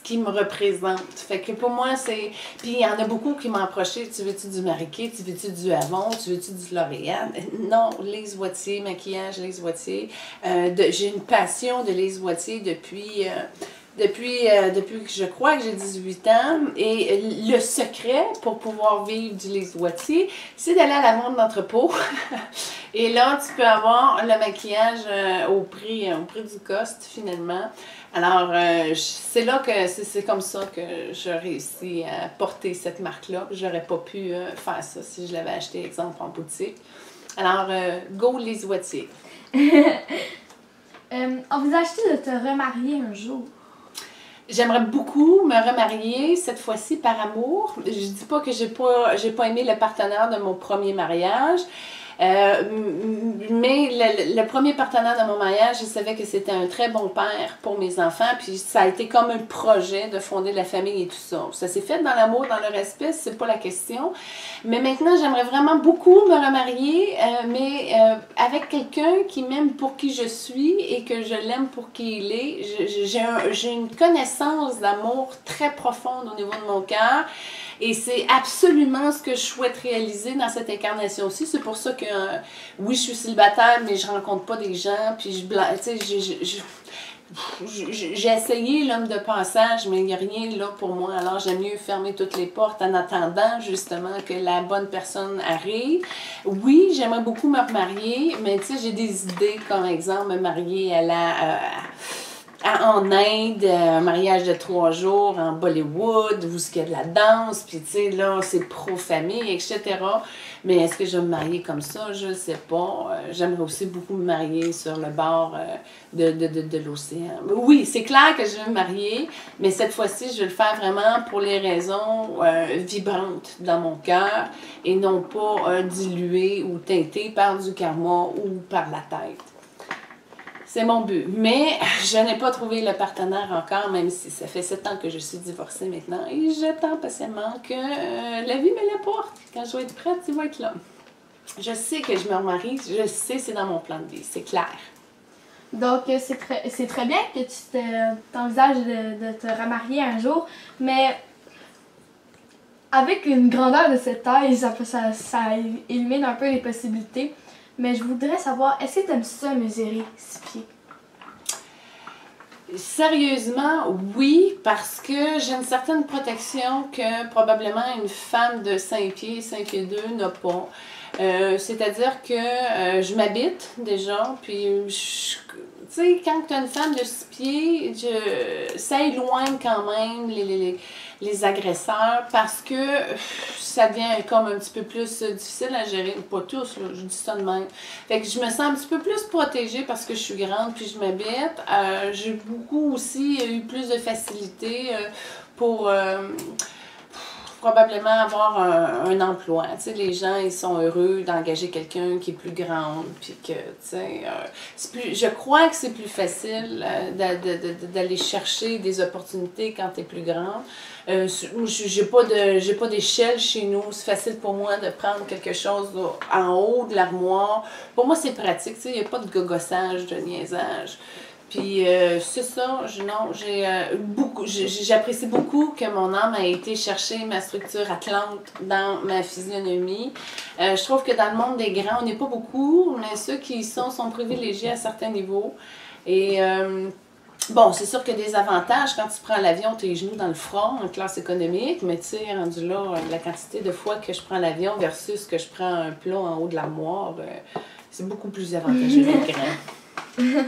qui me représente. Fait que pour moi, c'est... Puis il y en a beaucoup qui m'ont approché. Tu veux-tu du Marie-Kay? Tu veux-tu du Avon? Tu veux-tu du L'Oréal? Non, Lise Wattier, maquillage Lise Wattier. J'ai une passion de Lise Wattier depuis que je crois que j'ai 18 ans. Et le secret pour pouvoir vivre du Lise Wattier, c'est d'aller à la vente d'entrepôt. Et là, tu peux avoir le maquillage au prix du cost, finalement. Alors, c'est là que c'est comme ça que j'ai réussi à porter cette marque-là. J'aurais pas pu faire ça si je l'avais acheté, exemple, en boutique. Alors, go Lise Wattier. Envisages-tu de te remarier un jour? J'aimerais beaucoup me remarier, cette fois-ci par amour. Je dis pas que j'ai pas aimé le partenaire de mon premier mariage. Mais le premier partenaire de mon mariage, je savais que c'était un très bon père pour mes enfants, puis ça a été comme un projet de fonder la famille et tout ça. Ça s'est fait dans l'amour, dans le respect, c'est pas la question. Mais maintenant, j'aimerais vraiment beaucoup me remarier, mais avec quelqu'un qui m'aime pour qui je suis et que je l'aime pour qui il est. J'ai une connaissance d'amour très profonde au niveau de mon cœur. Et c'est absolument ce que je souhaite réaliser dans cette incarnation-ci. C'est pour ça que, oui, je suis célibataire, mais je rencontre pas des gens. Puis, j'ai essayé l'homme de passage, mais il n'y a rien là pour moi. Alors, j'aime mieux fermer toutes les portes en attendant, justement, que la bonne personne arrive. Oui, j'aimerais beaucoup me remarier, mais tu sais, j'ai des idées, comme exemple, me marier à en Inde, un mariage de 3 jours, en Bollywood, où il y a de la danse, puis tu sais, là, c'est pro-famille, etc. Mais est-ce que je vais me marier comme ça? Je ne sais pas. J'aimerais aussi beaucoup me marier sur le bord de l'océan. Oui, c'est clair que je vais me marier, mais cette fois-ci, je vais le faire vraiment pour les raisons vibrantes dans mon cœur et non pas diluées ou teintées par du karma ou par la tête. C'est mon but. Mais je n'ai pas trouvé le partenaire encore, même si ça fait 7 ans que je suis divorcée maintenant. Et j'attends patiemment que la vie me l'apporte. Quand je vais être prête, il va être là. Je sais que je me remarie, je sais c'est dans mon plan de vie, c'est clair. Donc, c'est très bien que tu t'envisages de te remarier un jour, mais avec une grandeur de cette taille, ça élimine un peu les possibilités. Mais je voudrais savoir, est-ce que tu aimes ça mesurer 6 pieds? Sérieusement, oui, parce que j'ai une certaine protection que probablement une femme de 5 pieds, 5 pieds 2 n'a pas. C'est-à-dire que je m'habite déjà, puis tu sais, quand tu as une femme de 6 pieds, ça éloigne quand même les agresseurs parce que ça devient comme un petit peu plus difficile à gérer. Pas tous, là, je dis ça de même. Fait que je me sens un petit peu plus protégée parce que je suis grande puis je m'habite. J'ai beaucoup aussi eu plus de facilité pour probablement avoir un emploi. Tu sais, les gens, ils sont heureux d'engager quelqu'un qui est plus grande, puis que, tu sais, je crois que c'est plus facile d'aller chercher des opportunités quand tu es plus grande. J'ai pas d'échelle chez nous. C'est facile pour moi de prendre quelque chose en haut de l'armoire. Pour moi, c'est pratique. Tu sais, il n'y a pas de gogossage, de niaisage. Puis c'est ça, j'apprécie beaucoup que mon âme a été chercher ma structure atlante dans ma physionomie. Je trouve que dans le monde des grands, on n'est pas beaucoup, mais ceux qui y sont privilégiés à certains niveaux. Et bon, c'est sûr qu'il y a des avantages quand tu prends l'avion, tes genoux dans le front en classe économique, mais tu sais, rendu là, la quantité de fois que je prends l'avion versus que je prends un plat en haut de l'armoire, c'est beaucoup plus avantageux d'être grand.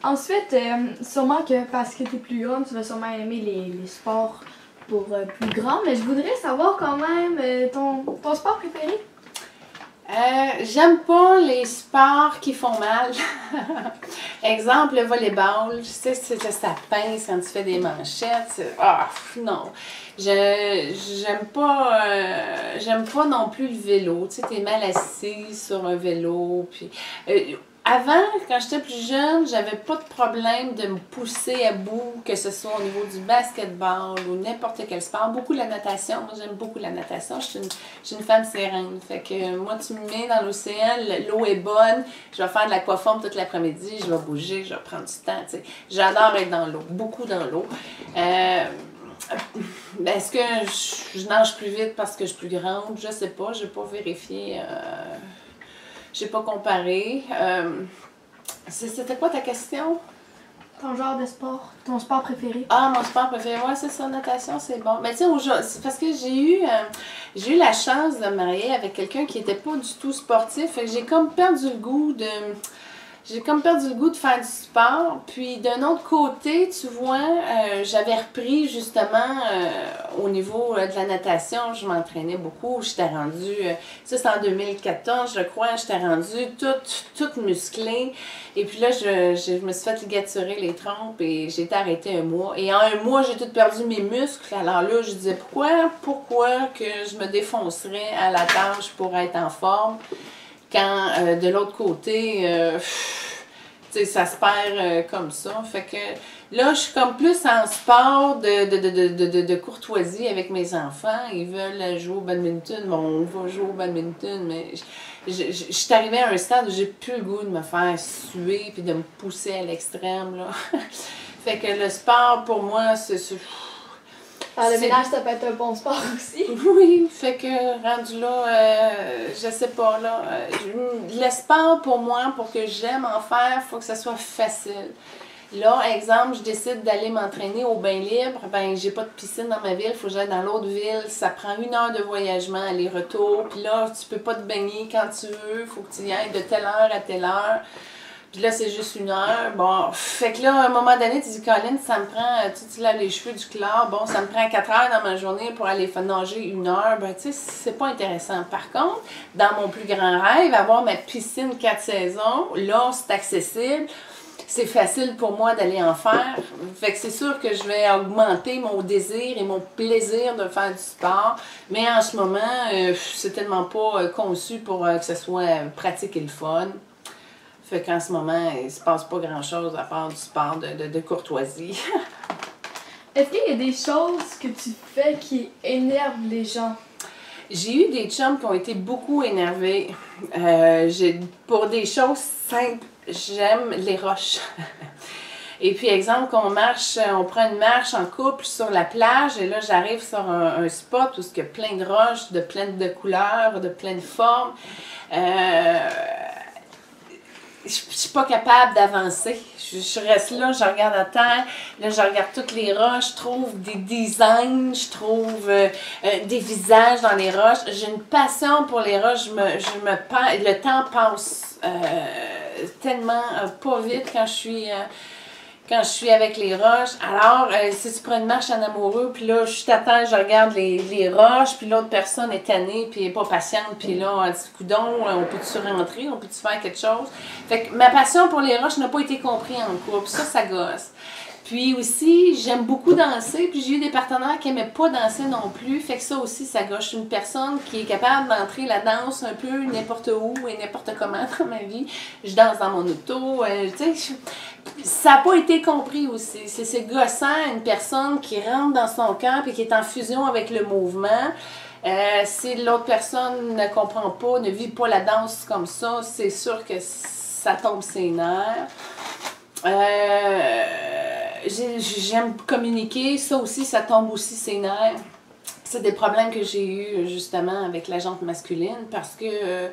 Ensuite, sûrement que parce que tu es plus grande, tu vas sûrement aimer les sports pour plus grands, mais je voudrais savoir quand même ton sport préféré. J'aime pas les sports qui font mal. Exemple, le volleyball. Tu sais, ça pince quand tu fais des manchettes. Non. J'aime pas non plus le vélo. Tu sais, t'es mal assis sur un vélo. Puis, avant, quand j'étais plus jeune, j'avais pas de problème de me pousser à bout, que ce soit au niveau du basketball ou n'importe quel sport. Beaucoup la natation. Moi, j'aime beaucoup la natation. Je suis une femme sereine. Fait que moi, tu me mets dans l'océan, l'eau est bonne, je vais faire de l'aquaforme toute l'après-midi, je vais bouger, je vais prendre du temps. Tu sais. J'adore être dans l'eau, beaucoup dans l'eau. Est-ce que je nage plus vite parce que je suis plus grande? Je sais pas, j'ai pas vérifié. J'ai pas comparé. C'était quoi ta question? Ton genre de sport, ton sport préféré? Ah, mon sport préféré, ouais, c'est ça, natation, c'est bon. Mais tu sais, c'est parce que j'ai eu la chance de me marier avec quelqu'un qui était pas du tout sportif. Fait que j'ai comme perdu le goût de faire du sport. Puis d'un autre côté, tu vois, j'avais repris justement au niveau de la natation, je m'entraînais beaucoup. J'étais rendue, ça c'est en 2014, je crois, j'étais rendue toute musclée. Et puis là, je me suis fait ligaturer les trompes et j'ai été arrêtée un mois. Et en un mois, j'ai tout perdu mes muscles. Alors là, je disais, pourquoi que je me défoncerais à la tâche pour être en forme? Quand de l'autre côté, ça se perd comme ça. Fait que là, je suis comme plus en sport de courtoisie avec mes enfants. Ils veulent jouer au badminton. Bon, on va jouer au badminton, mais je suis arrivée à un stade où j'ai plus le goût de me faire suer puis de me pousser à l'extrême, là. Fait que le sport, pour moi, c'est le ménage, ça peut être un bon sport aussi. Oui, fait que rendu là, je sais pas, là. Le sport, pour moi, pour que j'aime en faire, il faut que ça soit facile. Là, exemple, je décide d'aller m'entraîner au bain libre, ben j'ai pas de piscine dans ma ville, il faut que j'aille dans l'autre ville, ça prend 1 heure de voyagement, aller-retour, puis là, tu peux pas te baigner quand tu veux, il faut que tu y ailles de telle heure à telle heure. Puis là, c'est juste 1 heure. Bon, fait que là, à un moment donné, tu dis, Colin, ça me prend, tu laves les cheveux du chlore, bon, ça me prend 4 heures dans ma journée pour aller nager 1 heure. Ben, tu sais, c'est pas intéressant. Par contre, dans mon plus grand rêve, avoir ma piscine 4 saisons, là, c'est accessible. C'est facile pour moi d'aller en faire. Fait que c'est sûr que je vais augmenter mon désir et mon plaisir de faire du sport. Mais en ce moment, c'est tellement pas conçu pour que ce soit pratique et le fun. Fait qu'en ce moment, il se passe pas grand-chose à part du sport de courtoisie. Est-ce qu'il y a des choses que tu fais qui énervent les gens? J'ai eu des chums qui ont été beaucoup énervés. Pour des choses simples, j'aime les roches. Et puis, exemple, on prend une marche en couple sur la plage, et là, j'arrive sur un spot où il y a plein de roches, de plein de couleurs, de plein de formes. Je suis pas capable d'avancer. Je reste là, je regarde à terre, là je regarde toutes les roches, je trouve des designs, je trouve des visages dans les roches. J'ai une passion pour les roches, le temps passe tellement pas vite quand je suis avec les roches. Alors, si tu prends une marche en amoureux, puis là, je suis à terre, je regarde les roches, puis l'autre personne est tannée, puis elle n'est pas patiente, puis là, elle dit, coudon, on peut-tu rentrer, on peut-tu faire quelque chose? Fait que ma passion pour les roches n'a pas été comprise en couple. Ça gosse. Puis aussi, j'aime beaucoup danser, puis j'ai eu des partenaires qui n'aimaient pas danser non plus, fait que ça aussi, ça gâche. Je suis une personne qui est capable d'entrer la danse un peu n'importe où et n'importe comment dans ma vie. Je danse dans mon auto, tu sais, ça n'a pas été compris aussi. C'est gossant, une personne qui rentre dans son camp et qui est en fusion avec le mouvement. Si l'autre personne ne comprend pas, ne vit pas la danse comme ça, c'est sûr que ça tombe ses nerfs. J'aime communiquer, ça aussi, ça tombe aussi ses nerfs. C'est des problèmes que j'ai eu justement avec la jante masculine parce que,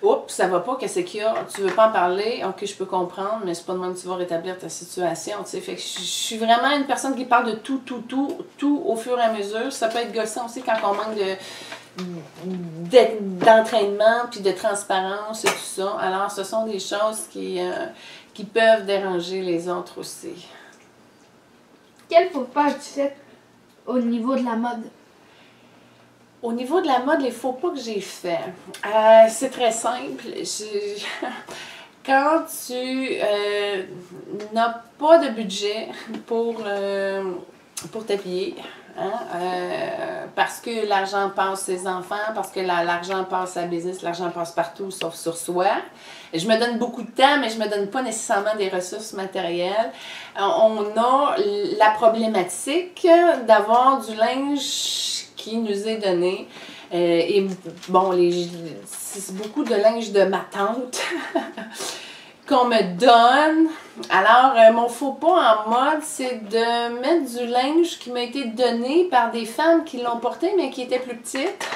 oups, ça va pas, qu'est-ce qu'il y a? Tu veux pas en parler? Ok, je peux comprendre, mais c'est pas de même que tu vas rétablir ta situation, tu sais. Fait que je suis vraiment une personne qui parle de tout au fur et à mesure. Ça peut être gossant aussi quand on manque d'entraînement puis de transparence et tout ça. Alors, ce sont des choses qui peuvent déranger les autres aussi. Quel faux pas as-tu fait au niveau de la mode? Au niveau de la mode, les faux pas que j'ai fait, c'est très simple. Quand tu n'as pas de budget pour t'habiller, hein, parce que l'argent passe ses enfants, parce que l'argent passe sa business, l'argent passe partout sauf sur soi. Je me donne beaucoup de temps, mais je me donne pas nécessairement des ressources matérielles. On a la problématique d'avoir du linge qui nous est donné. Et bon, c'est beaucoup de linge de ma tante qu'on me donne. Alors, mon faux pas en mode, c'est de mettre du linge qui m'a été donné par des femmes qui l'ont porté, mais qui étaient plus petites.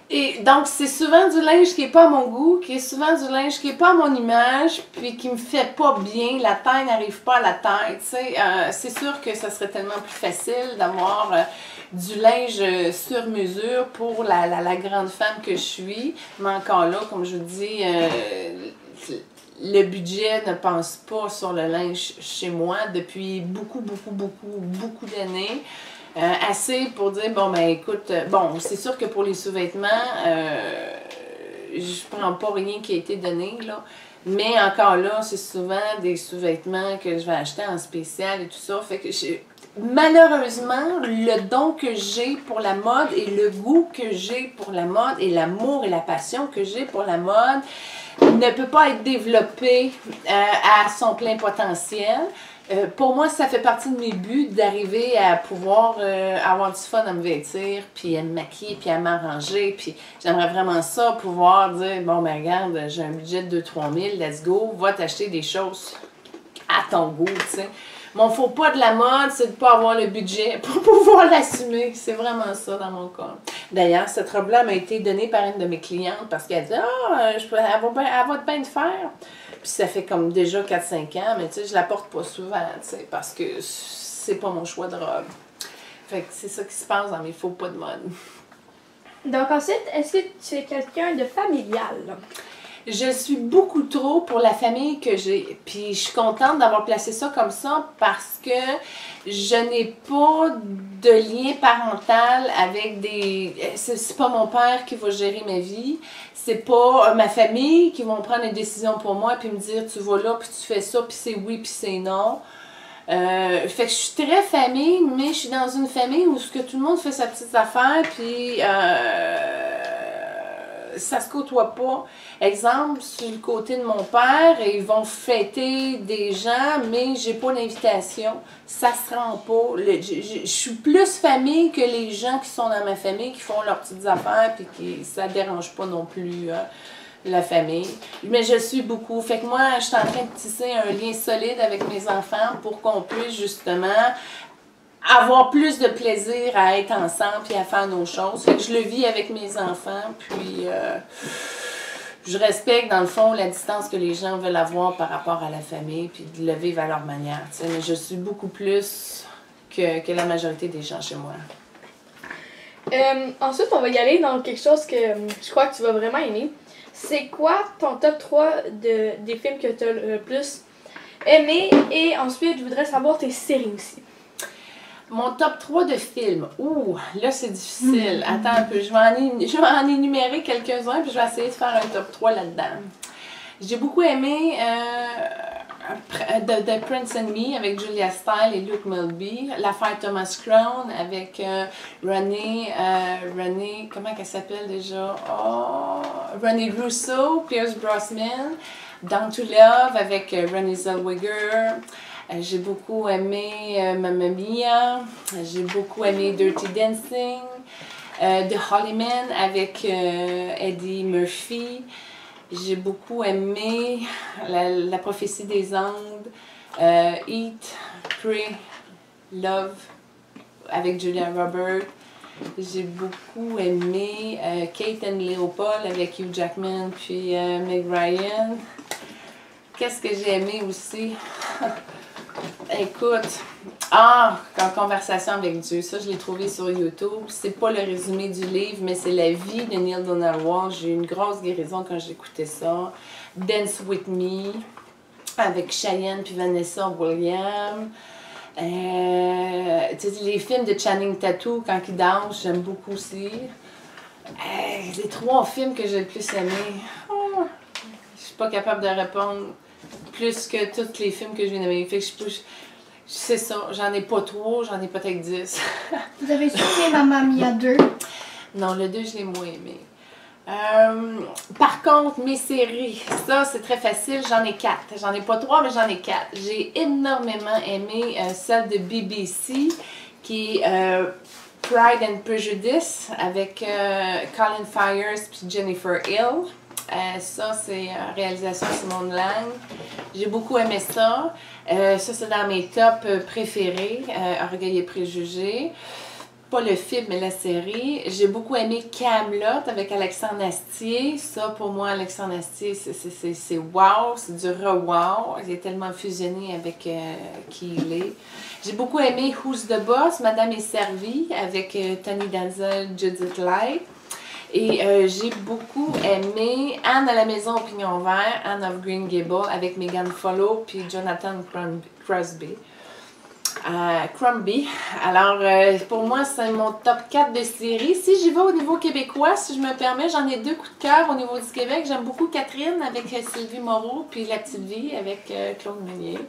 Et donc, c'est souvent du linge qui n'est pas à mon goût, qui est souvent du linge qui n'est pas à mon image, puis qui me fait pas bien. La taille n'arrive pas à la tête, tu sais. C'est sûr que ça serait tellement plus facile d'avoir du linge sur mesure pour la grande femme que je suis. Mais encore là, comme je vous dis, le budget ne pense pas sur le linge chez moi depuis beaucoup d'années. Assez pour dire, bon, ben écoute, bon, c'est sûr que pour les sous-vêtements, je prends pas rien qui a été donné, là. Mais encore là, c'est souvent des sous-vêtements que je vais acheter en spécial et tout ça. Fait que malheureusement, le don que j'ai pour la mode et le goût que j'ai pour la mode et l'amour et la passion que j'ai pour la mode ne peut pas être développé à son plein potentiel. Pour moi, ça fait partie de mes buts d'arriver à pouvoir avoir du fun à me vêtir, puis à me maquiller, puis à m'arranger. Puis j'aimerais vraiment ça, pouvoir dire, bon, ben regarde, j'ai un budget de 2-3 000, let's go, va t'acheter des choses à ton goût, tu sais. Mon faux pas de la mode, c'est de ne pas avoir le budget pour pouvoir l'assumer. C'est vraiment ça dans mon cas. D'ailleurs, cette robe-là m'a été donnée par une de mes clientes parce qu'elle dit « Ah, elle va te bien te faire. » Puis ça fait comme déjà 4-5 ans, mais tu sais, je la porte pas souvent, tu sais, parce que c'est pas mon choix de robe. Fait que c'est ça qui se passe dans mes faux pas de mode. Donc ensuite, est-ce que tu es quelqu'un de familial? Je suis beaucoup trop pour la famille que j'ai. Puis je suis contente d'avoir placé ça comme ça parce que je n'ai pas de lien parental avec des... C'est pas mon père qui va gérer ma vie. C'est pas ma famille qui vont prendre une décision pour moi puis me dire tu vas là puis tu fais ça puis c'est oui puis c'est non. Fait que je suis très famille, mais je suis dans une famille où ce que tout le monde fait sa petite affaire puis ça se côtoie pas. Exemple, sur le côté de mon père, ils vont fêter des gens, mais j'ai pas d'invitation. Ça se rend pas. Je suis plus famille que les gens qui sont dans ma famille, qui font leurs petites affaires, puis qui ça dérange pas non plus la famille. Mais je suis beaucoup. Fait que moi, je suis en train de tisser un lien solide avec mes enfants pour qu'on puisse justement avoir plus de plaisir à être ensemble et à faire nos choses. Fait que je le vis avec mes enfants, puis je respecte dans le fond la distance que les gens veulent avoir par rapport à la famille, puis de le vivre à leur manière. T'sais. Mais je suis beaucoup plus que la majorité des gens chez moi. Ensuite, on va y aller dans quelque chose que je crois que tu vas vraiment aimer. C'est quoi ton top 3 des films que tu as le plus aimé? Et ensuite, je voudrais savoir tes séries aussi. Mon top 3 de films. Ouh, là c'est difficile. Attends un peu, je vais en énumérer quelques-uns puis je vais essayer de faire un top 3 là-dedans. J'ai beaucoup aimé The Prince and Me avec Julia Stiles et Luke Milby. L'affaire Thomas Crown avec Renée, comment elle s'appelle déjà? Oh, Renée Russo, Pierce Brosnan. Down to Love avec Renée Zellweger. J'ai beaucoup aimé Mamma Mia, j'ai beaucoup aimé Dirty Dancing, The Holy Man avec Eddie Murphy, j'ai beaucoup aimé La prophétie des Andes, Eat, Pray, Love avec Julia Roberts. J'ai beaucoup aimé Kate and Leopold avec Hugh Jackman puis Meg Ryan. Qu'est-ce que j'ai aimé aussi? Écoute, en conversation avec Dieu, ça je l'ai trouvé sur YouTube. C'est pas le résumé du livre, mais c'est la vie de Neil Donald Walsh. J'ai eu une grosse guérison quand j'écoutais ça. Dance With Me avec Cheyenne puis Vanessa Williams. Les films de Channing Tatum quand il danse, j'aime beaucoup aussi. Les 3 films que j'ai le plus aimé. Je suis pas capable de répondre plus que tous les films que je viens d'aimer. Fait que c'est ça, j'en ai pas 3, j'en ai peut-être 10. Vous avez aimé Mamma Mia 2? Non, le 2, je l'ai moins aimé. Par contre, mes séries, ça c'est très facile, j'en ai 4. J'en ai pas 3, mais j'en ai 4. J'ai énormément aimé celle de BBC qui est Pride and Prejudice avec Colin Fyers puis Jennifer Hill. Ça, c'est réalisation Simone Lang. J'ai beaucoup aimé ça. Ça, c'est dans mes tops préférés. Orgueil et préjugés. Pas le film, mais la série. J'ai beaucoup aimé Camelot avec Alexandre Astier. Ça, pour moi, Alexandre Astier, c'est wow. C'est du re-wow. Il est tellement fusionné avec qui il est. J'ai beaucoup aimé Who's the Boss? Madame est servie avec Tony Danza, Judith Light. Et j'ai beaucoup aimé Anne à la maison au pignon vert, Anne of Green Gables avec Megan Follow puis Jonathan Crombie. Alors, pour moi, c'est mon top 4 de séries. Si j'y vais au niveau québécois, si je me permets, j'en ai 2 coups de cœur au niveau du Québec. J'aime beaucoup Catherine avec Sylvie Moreau puis La Petite Vie avec Claude Meunier.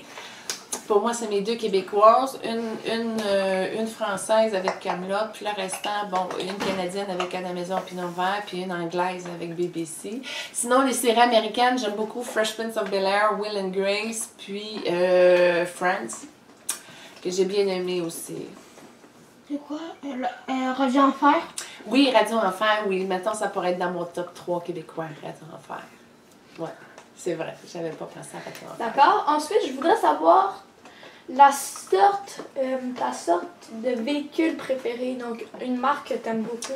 Pour moi, c'est mes 2 québécoises, une française avec Camelot, puis le restant, bon, une canadienne avec À la maison au pignon vert, puis une anglaise avec BBC. Sinon, les séries américaines, j'aime beaucoup Fresh Prince of Bel-Air, Will and Grace, puis Friends, que j'ai bien aimé aussi. C'est quoi? Radio Enfer? Oui, Radio Enfer, oui. Maintenant, ça pourrait être dans mon top 3 québécois, Radio Enfer. Ouais, c'est vrai, j'avais pas pensé à Radio Enfer. D'accord. Ensuite, je voudrais savoir ta sorte de véhicule préféré, donc une marque que tu aimes beaucoup.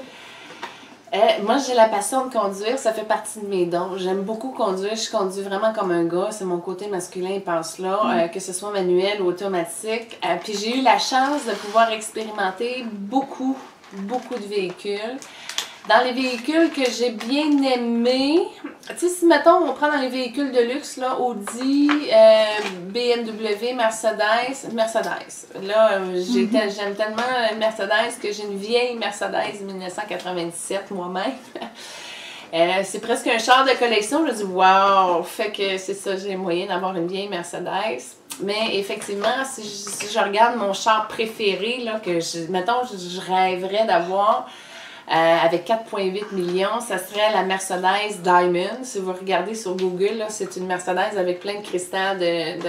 Moi, j'ai la passion de conduire, ça fait partie de mes dons. J'aime beaucoup conduire, je conduis vraiment comme un gars, c'est mon côté masculin, il passe là, que ce soit manuel ou automatique. Puis j'ai eu la chance de pouvoir expérimenter beaucoup de véhicules. Dans les véhicules que j'ai bien aimés, tu sais, si mettons, on prend dans les véhicules de luxe, là, Audi, BMW, Mercedes. Là, j'aime tellement Mercedes que j'ai une vieille Mercedes 1997 moi-même. C'est presque un char de collection. Je me dis, wow! Fait que c'est ça, j'ai moyen d'avoir une vieille Mercedes. Mais effectivement, si je regarde mon char préféré, là, mettons, je rêverais d'avoir, avec 4,8 millions, ça serait la Mercedes Diamond. Si vous regardez sur Google, c'est une Mercedes avec plein de cristal. Elle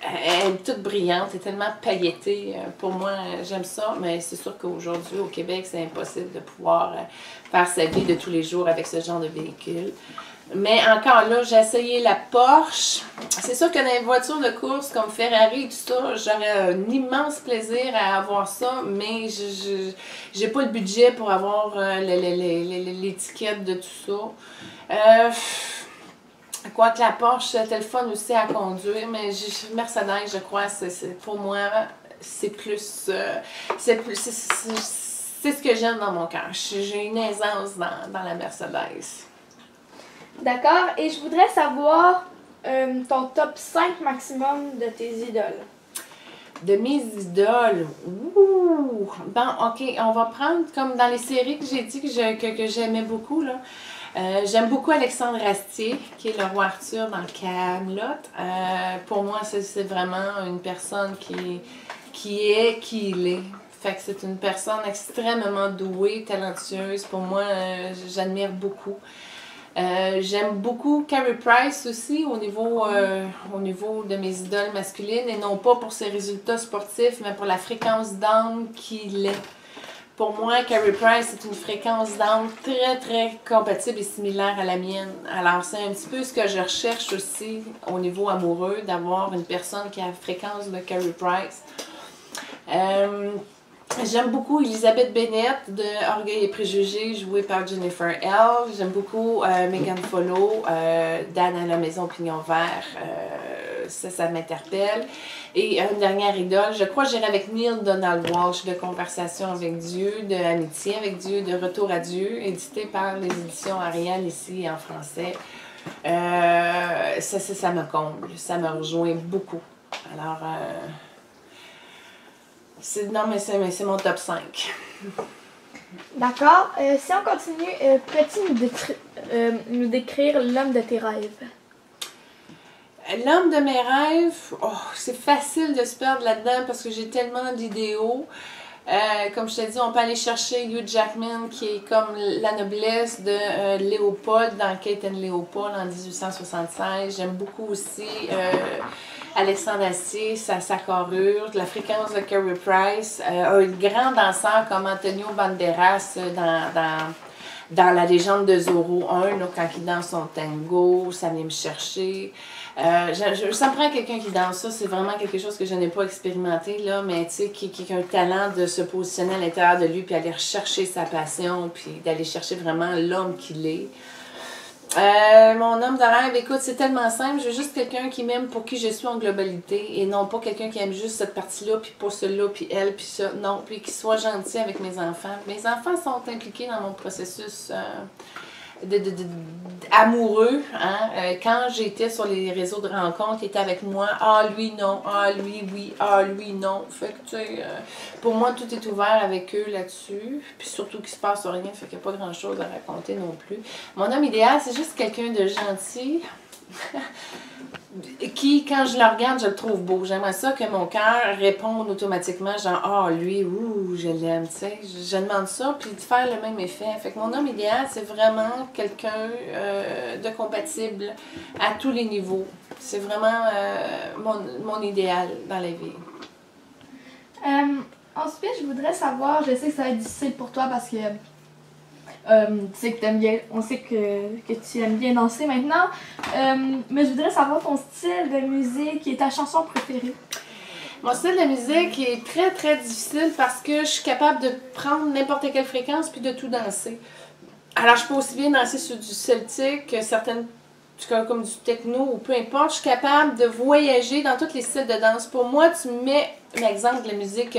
est toute brillante, elle est tellement pailletée. Pour moi, j'aime ça, mais c'est sûr qu'aujourd'hui, au Québec, c'est impossible de pouvoir faire sa vie de tous les jours avec ce genre de véhicule. Mais encore là, j'ai essayé la Porsche. C'est sûr que dans les voitures de course comme Ferrari et tout ça, j'aurais un immense plaisir à avoir ça, mais j'ai pas le budget pour avoir l'étiquette de tout ça. Quoique la Porsche, c'était le fun aussi à conduire, mais Mercedes, je crois, pour moi, c'est plus... c'est ce que j'aime dans mon cœur. J'ai une aisance dans la Mercedes. D'accord. Et je voudrais savoir ton top 5 maximum de tes idoles. De mes idoles. Ouh! Bon, ok, on va prendre comme dans les séries que j'ai dit que j'aimais beaucoup, là. J'aime beaucoup Alexandre Astier, qui est le roi Arthur dans Kaamelott. Pour moi, c'est vraiment une personne qui est qui il est. Fait que c'est une personne extrêmement douée, talentueuse. Pour moi, j'admire beaucoup. J'aime beaucoup Carey Price aussi au niveau de mes idoles masculines et non pas pour ses résultats sportifs mais pour la fréquence d'âme qu'il est. Pour moi, Carey Price est une fréquence d'âme très très compatible et similaire à la mienne. Alors c'est un petit peu ce que je recherche aussi au niveau amoureux, d'avoir une personne qui a la fréquence de Carey Price. J'aime beaucoup Elizabeth Bennett de Orgueil et Préjugés, jouée par Jennifer L. J'aime beaucoup Megan Follow, Dan à la Maison Pignon Vert. Ça m'interpelle. Et une dernière idole, je crois que j'irai avec Neil Donald Walsh de Conversation avec Dieu, de Amitié avec Dieu, de Retour à Dieu, édité par les éditions Ariane ici en français. Ça me comble, ça me rejoint beaucoup. Alors... non, mais c'est mon top 5. D'accord. Si on continue, peux-tu nous décrire l'homme de tes rêves? L'homme de mes rêves, c'est facile de se perdre là-dedans parce que j'ai tellement d'idéaux. Comme je te dis, on peut aller chercher Hugh Jackman qui est comme la noblesse de Léopold dans Kate and Léopold en 1876. J'aime beaucoup aussi Alexandre Astier, sa carrure, la fréquence de Carey Price. Un grand danseur comme Antonio Banderas dans La Légende de Zorro 1, là, quand il danse son tango, ça vient me chercher. Ça me prend quelqu'un qui danse ça, c'est vraiment quelque chose que je n'ai pas expérimenté, là, mais tu sais, qui a un talent de se positionner à l'intérieur de lui, puis aller rechercher sa passion, puis d'aller chercher vraiment l'homme qu'il est. Mon homme de rêve, écoute, c'est tellement simple, je veux juste quelqu'un qui m'aime pour qui je suis en globalité, et non pas quelqu'un qui aime juste cette partie-là, puis pas celle-là, puis elle, puis ça, non, puis qui soit gentil avec mes enfants. Mes enfants sont impliqués dans mon processus amoureux, hein? Quand j'étais sur les réseaux de rencontres, ils étaient avec moi, ah lui non, ah lui oui, ah lui non, fait que tu sais, pour moi tout est ouvert avec eux là-dessus, puis surtout qu'il se passe rien, fait qu'il n'y a pas grand chose à raconter non plus. Mon homme idéal, c'est juste quelqu'un de gentil, qui, quand je le regarde, je le trouve beau. J'aimerais ça que mon cœur réponde automatiquement, genre, ah, lui, ouh, je l'aime, tu sais. Je demande ça, puis de faire le même effet. Fait que mon homme idéal, c'est vraiment quelqu'un de compatible à tous les niveaux. C'est vraiment mon idéal dans la vie. Ensuite, je voudrais savoir, je sais que ça va être difficile pour toi parce que tu sais que t'aimes bien, on sait que tu aimes bien danser maintenant, mais je voudrais savoir ton style de musique et ta chanson préférée. Mon style de musique est très très difficile parce que je suis capable de prendre n'importe quelle fréquence puis de tout danser. Alors je peux aussi bien danser sur du celtique que certaines comme du techno ou peu importe, je suis capable de voyager dans tous les styles de danse. Pour moi, tu mets, par exemple, la musique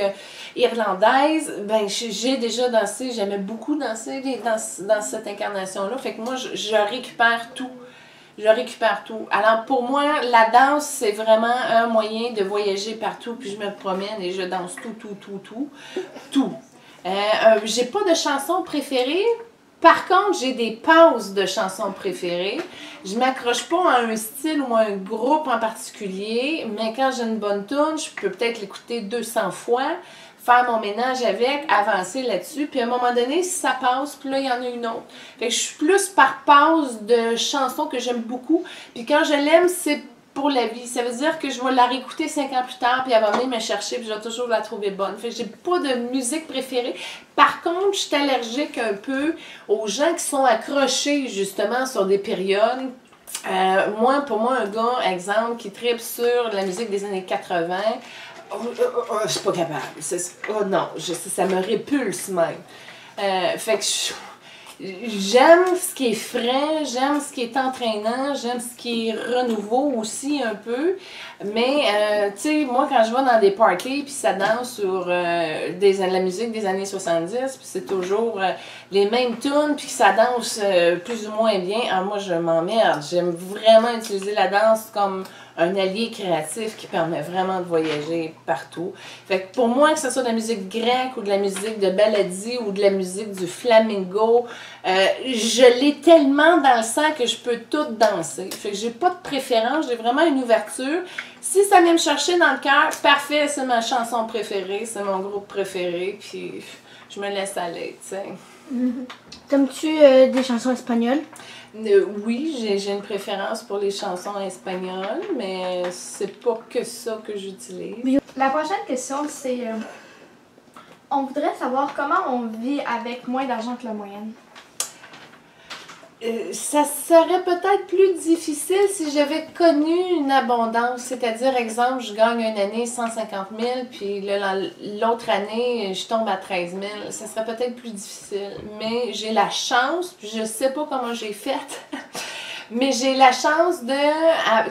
irlandaise, ben j'ai déjà dansé, j'aimais beaucoup danser dans cette incarnation-là. Fait que moi, je récupère tout. Je récupère tout. Alors pour moi, la danse, c'est vraiment un moyen de voyager partout, puis je me promène et je danse tout. J'ai pas de chanson préférée. Par contre, j'ai des pauses de chansons préférées. Je m'accroche pas à un style ou à un groupe en particulier, mais quand j'ai une bonne tune, je peux peut-être l'écouter 200 fois, faire mon ménage avec, avancer là-dessus, puis à un moment donné, si ça passe, puis là, il y en a une autre. Fait que je suis plus par pause de chansons que j'aime beaucoup, puis quand je l'aime, c'est pour la vie. Ça veut dire que je vais la réécouter 5 ans plus tard, puis elle va venir me chercher, puis je vais toujours la trouver bonne. Fait que j'ai pas de musique préférée. Par contre, je suis allergique un peu aux gens qui sont accrochés, justement, sur des périodes. Pour moi, un gars, exemple, qui tripe sur la musique des années 80, je suis pas capable. Ça me répulse même. Fait que j'aime ce qui est frais, j'aime ce qui est entraînant, j'aime ce qui est renouveau aussi un peu. Mais, tu sais, moi, quand je vais dans des parties, puis ça danse sur la musique des années 70, puis c'est toujours les mêmes tunes, puis que ça danse plus ou moins bien, alors moi, je m'emmerde. J'aime vraiment utiliser la danse comme un allié créatif qui permet vraiment de voyager partout. Fait que pour moi, que ce soit de la musique grecque ou de la musique de baladie ou de la musique du flamenco, je l'ai tellement dans le sang que je peux tout danser. Fait que j'ai pas de préférence, j'ai vraiment une ouverture. Si ça vient me chercher dans le cœur, parfait, c'est ma chanson préférée, c'est mon groupe préféré, puis je me laisse aller, tu sais. T'aimes-tu des chansons espagnoles? Oui, j'ai une préférence pour les chansons espagnoles, mais c'est pas que ça que j'utilise. La prochaine question, c'est on voudrait savoir comment on vit avec moins d'argent que la moyenne. Ça serait peut-être plus difficile si j'avais connu une abondance. C'est-à-dire, exemple, je gagne une année 150 000, puis l'autre année, je tombe à 13 000. Ça serait peut-être plus difficile. Mais j'ai la chance, puis je sais pas comment j'ai fait, mais j'ai la chance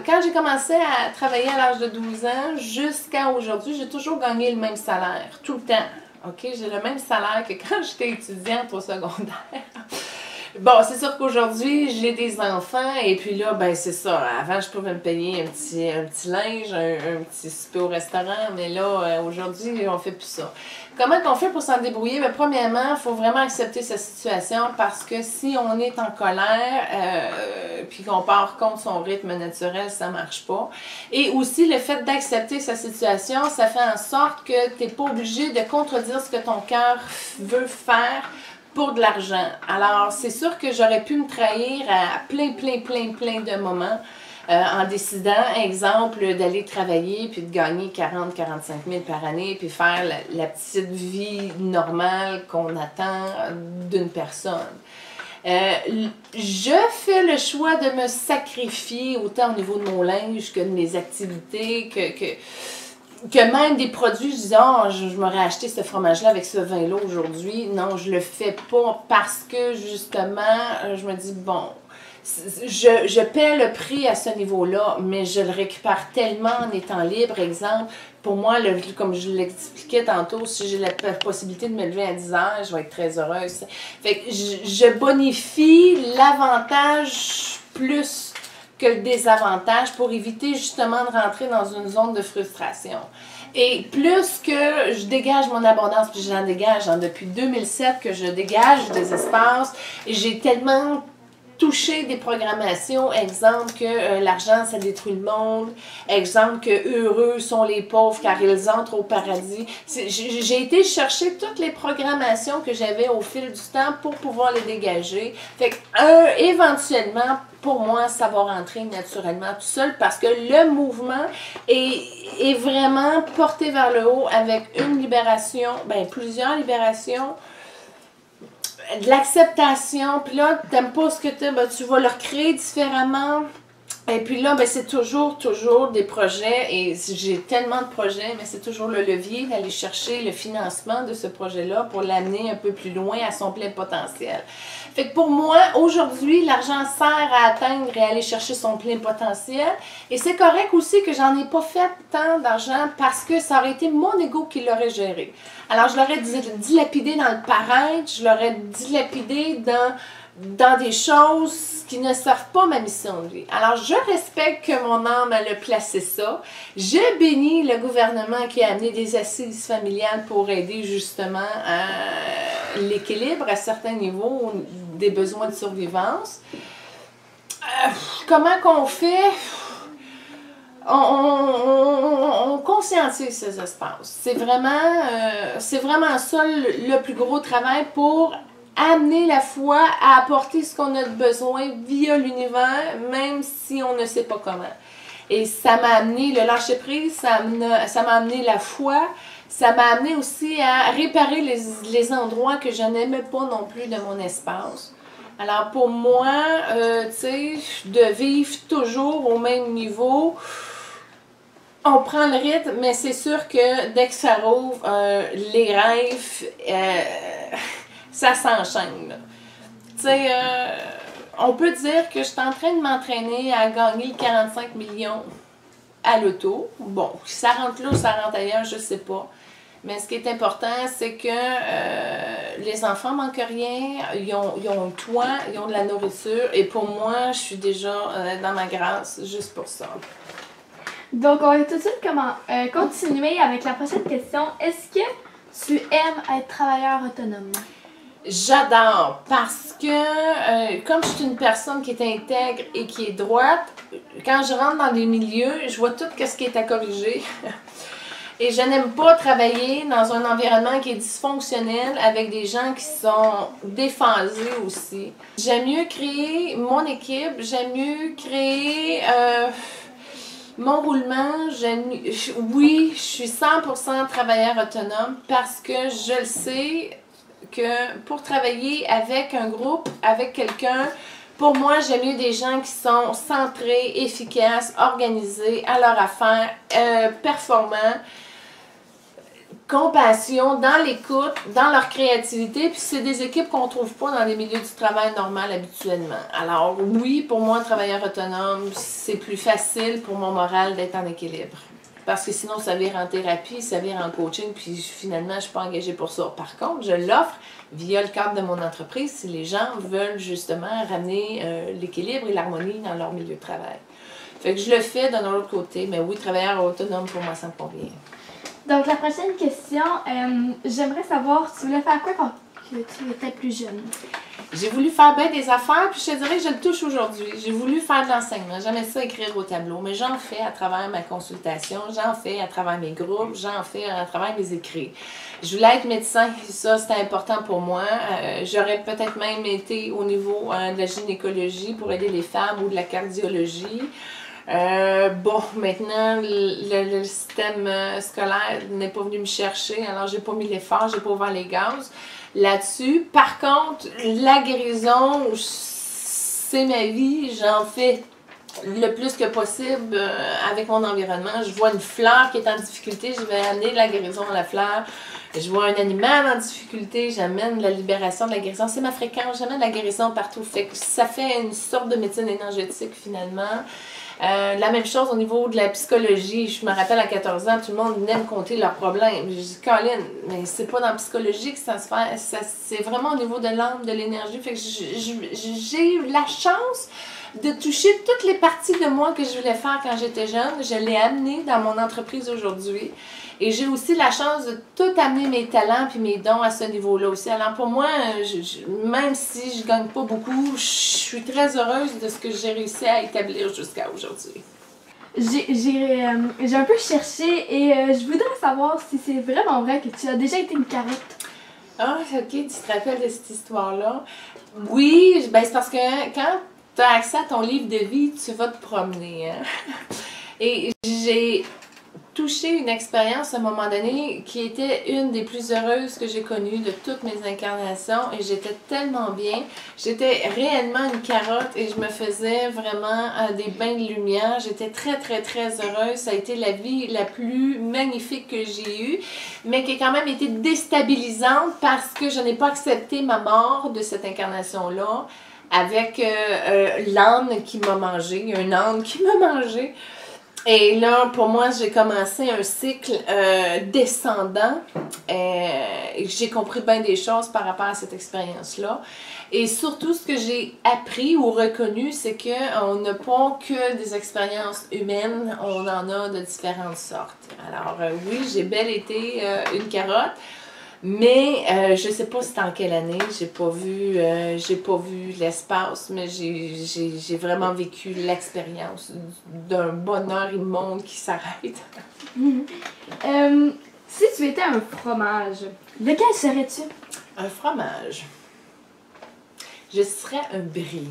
quand j'ai commencé à travailler à l'âge de 12 ans, jusqu'à aujourd'hui, j'ai toujours gagné le même salaire, tout le temps. OK? J'ai le même salaire que quand j'étais étudiante au secondaire. Bon, c'est sûr qu'aujourd'hui, j'ai des enfants et puis là, ben c'est ça. Avant, je pouvais me payer un petit linge, un petit souper au restaurant, mais là, aujourd'hui, on fait plus ça. Comment qu'on fait pour s'en débrouiller? Ben, premièrement, il faut vraiment accepter sa situation parce que si on est en colère puis qu'on part contre son rythme naturel, ça marche pas. Et aussi, le fait d'accepter sa situation, ça fait en sorte que tu n'es pas obligé de contredire ce que ton cœur veut faire pour de l'argent. Alors, c'est sûr que j'aurais pu me trahir à plein de moments en décidant, exemple, d'aller travailler puis de gagner 40-45 000 par année puis faire la petite vie normale qu'on attend d'une personne. Je fais le choix de me sacrifier autant au niveau de mon linge que de mes activités, que même des produits, je dis, je m'aurais acheté ce fromage-là avec ce vin-là aujourd'hui. Non, je le fais pas parce que, justement, je me dis, bon, je paie le prix à ce niveau-là, mais je le récupère tellement en étant libre. Exemple, pour moi, comme je l'expliquais tantôt, si j'ai la possibilité de me lever à 10 heures, je vais être très heureuse. Fait que je bonifie l'avantage plus que le désavantage pour éviter justement de rentrer dans une zone de frustration. Et plus que je dégage mon abondance, puis j'en dégage depuis 2007 que je dégage des espaces, et j'ai tellement touché des programmations, exemple que l'argent ça détruit le monde, exemple que heureux sont les pauvres car ils entrent au paradis. J'ai été chercher toutes les programmations que j'avais au fil du temps pour pouvoir les dégager. Fait que éventuellement, pour moi, ça va rentrer naturellement tout seul parce que le mouvement est vraiment porté vers le haut avec une libération, plusieurs libérations, de l'acceptation, puis là, t'aimes pas ce que t'as, tu vas le recréer différemment, Et puis là, ben, c'est toujours des projets et j'ai tellement de projets, mais c'est toujours le levier d'aller chercher le financement de ce projet-là pour l'amener un peu plus loin à son plein potentiel. Fait que pour moi, aujourd'hui, l'argent sert à atteindre et aller chercher son plein potentiel. Et c'est correct aussi que j'en ai pas fait tant d'argent parce que ça aurait été mon ego qui l'aurait géré. Alors, je l'aurais dilapidé dans le paraître, je l'aurais dilapidé dans des choses qui ne servent pas ma mission de vie. Alors, je respecte que mon âme elle a placé ça. Je bénis le gouvernement qui a amené des assises familiales pour aider justement à l'équilibre à certains niveaux des besoins de survivance. Comment qu'on fait? On conscientise ces espaces. C'est vraiment ça le plus gros travail pour amener la foi à apporter ce qu'on a de besoin via l'univers, même si on ne sait pas comment. Et ça m'a amené le lâcher-prise, ça m'a amené la foi, ça m'a amené aussi à réparer les endroits que je n'aimais pas non plus de mon espace. Alors pour moi, tu sais, de vivre toujours au même niveau, on prend le rythme, mais c'est sûr que dès que ça rouvre, les rêves... ça s'enchaîne. Tu sais, on peut dire que je suis en train de m'entraîner à gagner le 45 millions à l'auto. Bon, si ça rentre là ou ça rentre ailleurs, je ne sais pas. Mais ce qui est important, c'est que les enfants ne manquent rien, ils ont un toit, ils ont de la nourriture. Et pour moi, je suis déjà dans ma grâce juste pour ça. Donc, on va tout de suite continuer avec la prochaine question. Est-ce que tu aimes être travailleur autonome? J'adore parce que comme je suis une personne qui est intègre et qui est droite, quand je rentre dans des milieux, je vois tout ce qui est à corriger. Et je n'aime pas travailler dans un environnement qui est dysfonctionnel avec des gens qui sont déphasés aussi. J'aime mieux créer mon équipe, j'aime mieux créer mon roulement. Oui, je suis 100% travailleur autonome parce que je le sais que pour travailler avec un groupe, avec quelqu'un, pour moi, j'aime mieux des gens qui sont centrés, efficaces, organisés, à leur affaire, performants, compassion, dans l'écoute, dans leur créativité, puis c'est des équipes qu'on ne trouve pas dans les milieux du travail normal habituellement. Alors oui, pour moi, un travailleur autonome, c'est plus facile pour mon moral d'être en équilibre. Parce que sinon, ça vire en thérapie, ça vire en coaching, puis finalement, je ne suis pas engagée pour ça. Par contre, je l'offre via le cadre de mon entreprise si les gens veulent justement ramener l'équilibre et l'harmonie dans leur milieu de travail. Fait que je le fais d'un autre côté, mais oui, travailleur autonome, pour moi, ça me convient. Donc, la prochaine question, j'aimerais savoir, tu voulais faire quoi quand tu étais plus jeune? J'ai voulu faire bien des affaires, puis je te dirais que je le touche aujourd'hui. J'ai voulu faire de l'enseignement. J'aimais ça écrire au tableau, mais j'en fais à travers ma consultation, j'en fais à travers mes groupes, j'en fais à travers mes écrits. Je voulais être médecin, ça c'était important pour moi. J'aurais peut-être même été au niveau de la gynécologie pour aider les femmes ou de la cardiologie. Bon, maintenant, le système scolaire n'est pas venu me chercher, alors j'ai pas mis l'effort, j'ai pas ouvert les gaz là-dessus. Par contre, la guérison, c'est ma vie, j'en fais le plus que possible avec mon environnement. Je vois une fleur qui est en difficulté, je vais amener de la guérison à la fleur. Je vois un animal en difficulté, j'amène la libération de la guérison. C'est ma fréquence, j'amène la guérison partout. Fait que ça fait une sorte de médecine énergétique finalement. La même chose au niveau de la psychologie. Je me rappelle à 14 ans, tout le monde venait me conter leurs problèmes. Je dis, Colin, mais c'est pas dans la psychologie que ça se fait. C'est vraiment au niveau de l'âme, de l'énergie. Fait que j'ai eu la chance de toucher toutes les parties de moi que je voulais faire quand j'étais jeune. Je l'ai amené dans mon entreprise aujourd'hui. Et j'ai aussi la chance de tout amener mes talents et mes dons à ce niveau-là aussi. Alors pour moi, même si je gagne pas beaucoup, je suis très heureuse de ce que j'ai réussi à établir jusqu'à aujourd'hui. J'ai un peu cherché et je voudrais savoir si c'est vraiment vrai que tu as déjà été une carotte. Ah, ok, tu te rappelles de cette histoire-là? Oui, ben c'est parce que quand tu as accès à ton livre de vie, tu vas te promener. Hein? Et j'ai touché une expérience à un moment donné qui était une des plus heureuses que j'ai connues de toutes mes incarnations et j'étais tellement bien. J'étais réellement une carotte et je me faisais vraiment des bains de lumière. J'étais très, très, très heureuse. Ça a été la vie la plus magnifique que j'ai eue, mais qui a quand même été déstabilisante parce que je n'ai pas accepté ma mort de cette incarnation-là avec l'âne qui m'a mangé, un âne qui m'a mangé. Et là, pour moi, j'ai commencé un cycle descendant. J'ai compris bien des choses par rapport à cette expérience-là. Et surtout, ce que j'ai appris ou reconnu, c'est qu'on n'a pas que des expériences humaines, on en a de différentes sortes. Alors, oui, j'ai bel été une carotte. Mais je sais pas c'était en quelle année, j'ai pas vu l'espace, mais j'ai vraiment vécu l'expérience d'un bonheur immonde qui s'arrête. Si tu étais un fromage, lequel serais-tu? Un fromage. Je serais un brie.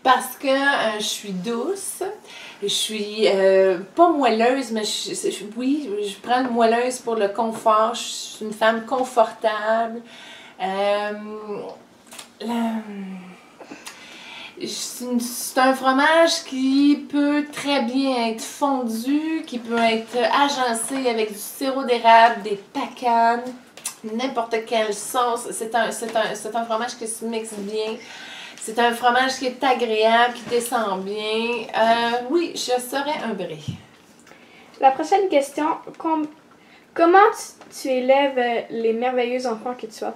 Parce que je suis douce, je suis pas moelleuse, mais oui, je prends une moelleuse pour le confort. Je suis une femme confortable. C'est un fromage qui peut très bien être fondu, qui peut être agencé avec du sirop d'érable, des pacanes, n'importe quelle sauce. C'est un fromage qui se mixe bien. C'est un fromage qui est agréable, qui descend bien. Oui, je serais un brie. La prochaine question, comment tu élèves les merveilleux enfants que tu as?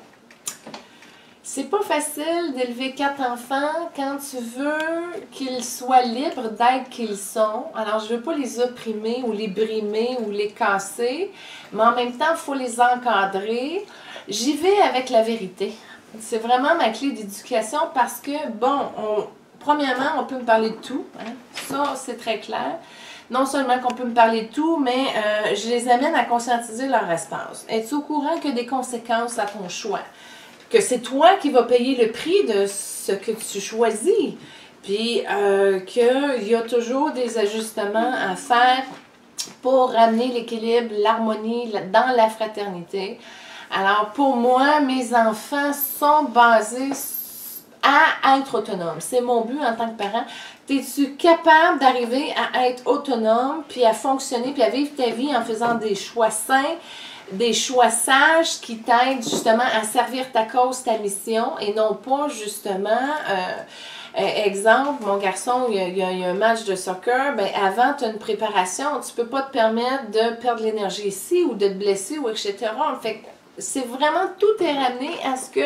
C'est pas facile d'élever 4 enfants quand tu veux qu'ils soient libres d'être qui ils sont. Alors, je veux pas les opprimer ou les brimer ou les casser, mais en même temps, il faut les encadrer. J'y vais avec la vérité. C'est vraiment ma clé d'éducation parce que, bon, premièrement, on peut me parler de tout. Hein? Ça, c'est très clair. Non seulement qu'on peut me parler de tout, mais je les amène à conscientiser leur espace. Es-tu au courant qu'il y a des conséquences à ton choix? Que c'est toi qui vas payer le prix de ce que tu choisis. Puis qu'il y a toujours des ajustements à faire pour ramener l'équilibre, l'harmonie dans la fraternité. Alors, pour moi, mes enfants sont basés à être autonomes. C'est mon but en tant que parent. Es-tu capable d'arriver à être autonome, puis à fonctionner, puis à vivre ta vie en faisant des choix sains, des choix sages qui t'aident justement à servir ta cause, ta mission, et non pas justement... exemple, mon garçon, il y a un match de soccer, ben avant, tu as une préparation, tu peux pas te permettre de perdre l'énergie ici ou de te blesser ou etc. Fait que c'est vraiment, tout est ramené à ce que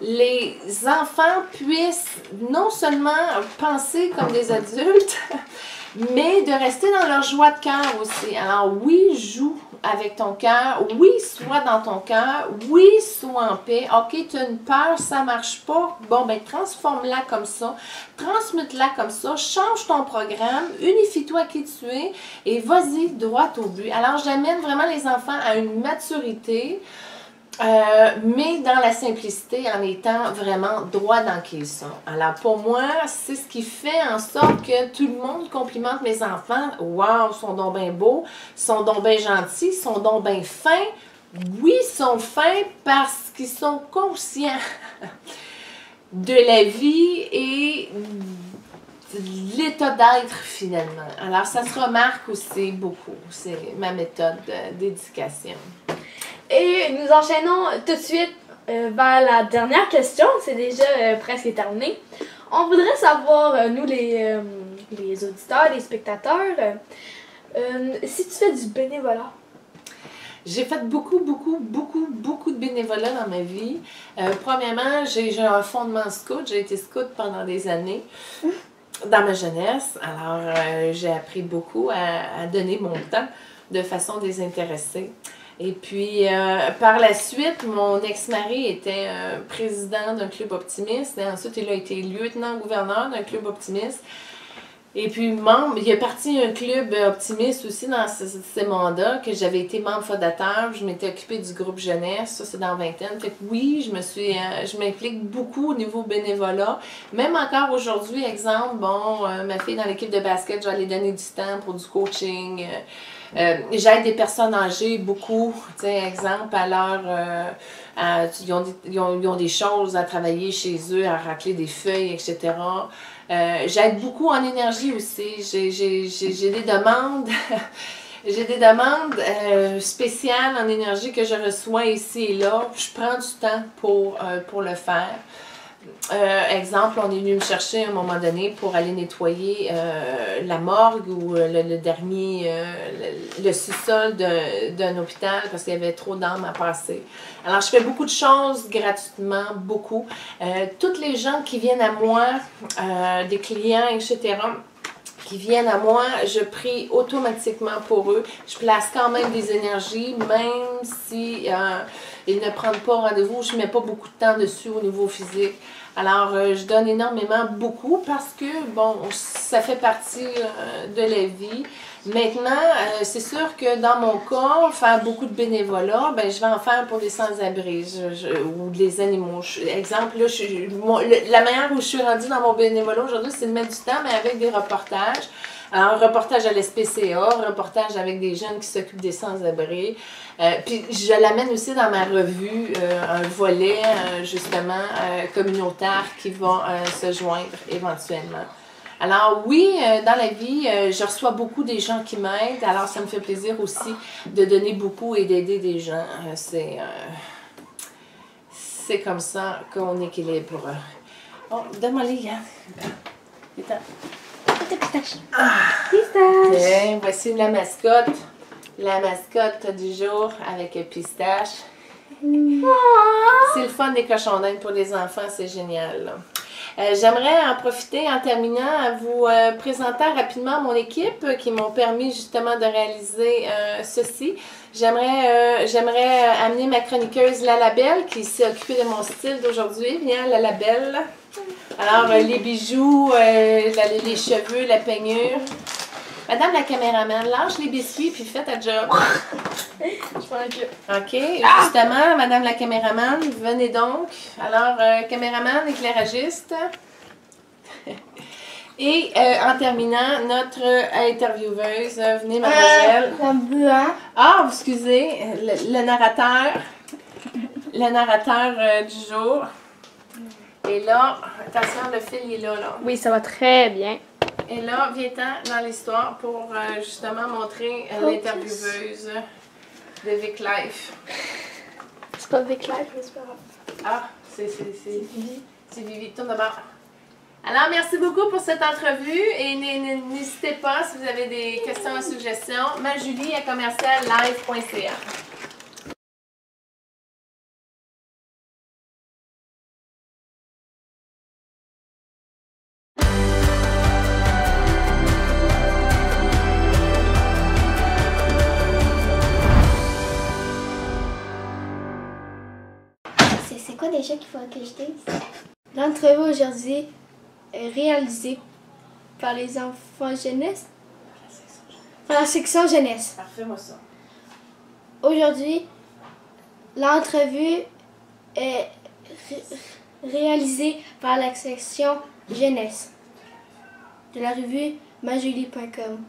les enfants puissent non seulement penser comme des adultes, mais de rester dans leur joie de cœur aussi. Alors oui, joue avec ton cœur, oui, sois dans ton cœur, oui, sois en paix. Ok, tu as une peur, ça marche pas, bon, ben transforme-la comme ça, transmute-la comme ça, change ton programme, unifie-toi à qui tu es et vas-y droit au but. Alors j'amène vraiment les enfants à une maturité, mais dans la simplicité, en étant vraiment droit dans qui ils sont. Alors pour moi, c'est ce qui fait en sorte que tout le monde complimente mes enfants. Wow, ils sont donc bien beaux, ils sont donc bien gentils, ils sont donc bien fins. Oui, ils sont fins parce qu'ils sont conscients de la vie et de l'état d'être finalement. Alors ça se remarque aussi beaucoup. C'est ma méthode d'éducation. Et nous enchaînons tout de suite vers la dernière question. C'est déjà presque terminé. On voudrait savoir, nous les auditeurs, les spectateurs, si tu fais du bénévolat. J'ai fait beaucoup de bénévolat dans ma vie. Premièrement, j'ai un fondement scout. J'ai été scout pendant des années dans ma jeunesse. Alors, j'ai appris beaucoup à donner mon temps de façon désintéressée. Et puis, par la suite, mon ex-mari était président d'un club optimiste. Et ensuite, il a été lieutenant-gouverneur d'un club optimiste. Et puis, membre, il est parti un club optimiste aussi dans ces mandats, que j'avais été membre fondateur. Je m'étais occupée du groupe jeunesse, ça c'est dans vingtaine. Fait que oui, je m'implique beaucoup au niveau bénévolat. Même encore aujourd'hui, exemple, bon, ma fille dans l'équipe de basket, je vais aller donner du temps pour du coaching. J'aide des personnes âgées beaucoup. Tu sais, exemple, à ils ont des choses à travailler chez eux, à racler des feuilles, etc. J'aide beaucoup en énergie aussi. J'ai des demandes. J'ai des demandes spéciales en énergie que je reçois ici et là. Je prends du temps pour le faire. Exemple, on est venu me chercher à un moment donné pour aller nettoyer la morgue ou le sous-sol d'un hôpital parce qu'il y avait trop d'âmes à passer. Alors, je fais beaucoup de choses gratuitement, beaucoup. Toutes les gens qui viennent à moi, des clients, etc., qui viennent à moi, je prie automatiquement pour eux. Je place quand même des énergies, même si ils ne prennent pas rendez-vous. Je ne mets pas beaucoup de temps dessus au niveau physique. Alors, je donne énormément, beaucoup, parce que, bon, ça fait partie de la vie. Maintenant, c'est sûr que dans mon cas, faire beaucoup de bénévolat, ben, je vais en faire pour les sans-abri ou les animaux. Exemple, là, la manière où je suis rendue dans mon bénévolat aujourd'hui, c'est de mettre du temps, mais avec des reportages. Alors, un reportage à l'SPCA, un reportage avec des jeunes qui s'occupent des sans-abri. Puis, je l'amène aussi dans ma revue, un volet, justement, communautaire qui va se joindre éventuellement. Alors oui, dans la vie, je reçois beaucoup des gens qui m'aident, alors ça me fait plaisir aussi de donner beaucoup et d'aider des gens. C'est comme ça qu'on équilibre. Bon, donne-moi les gars. Pistache. Tiens, voici la mascotte du jour avec Pistache. C'est le fun des cochons d'Inde pour les enfants, c'est génial, là. J'aimerais en profiter en terminant à vous présenter rapidement mon équipe qui m'ont permis justement de réaliser ceci. J'aimerais amener ma chroniqueuse Lala Belle qui s'est occupée de mon style d'aujourd'hui. Viens Lala Belle. Alors les bijoux, les cheveux, la peignure. Madame la caméraman, lâche les biscuits puis fais ta job. OK, justement, Madame la caméraman, venez donc. Alors, caméraman, éclairagiste. Et en terminant, notre intervieweuse, venez mademoiselle. Ah, excusez, le narrateur du jour. Et là, attention, le fil il est là. Oui, ça va très bien. Et là, viens-t'en dans l'histoire pour justement montrer l'intervieweuse de Vic Life. C'est pas Vic Life, mais c'est pas grave. Ah, c'est Vivi. C'est Vivi, tourne d'abord. Alors, merci beaucoup pour cette entrevue et n'hésitez pas si vous avez des questions ou suggestions. majulie@commerciallive.ca. C'est quoi déjà qu'il faut que je dise? L'entrevue aujourd'hui est réalisée par les enfants jeunesse. Par la section jeunesse. Parfait, moi ça. Aujourd'hui, l'entrevue est réalisée par la section jeunesse de la revue majulie.com.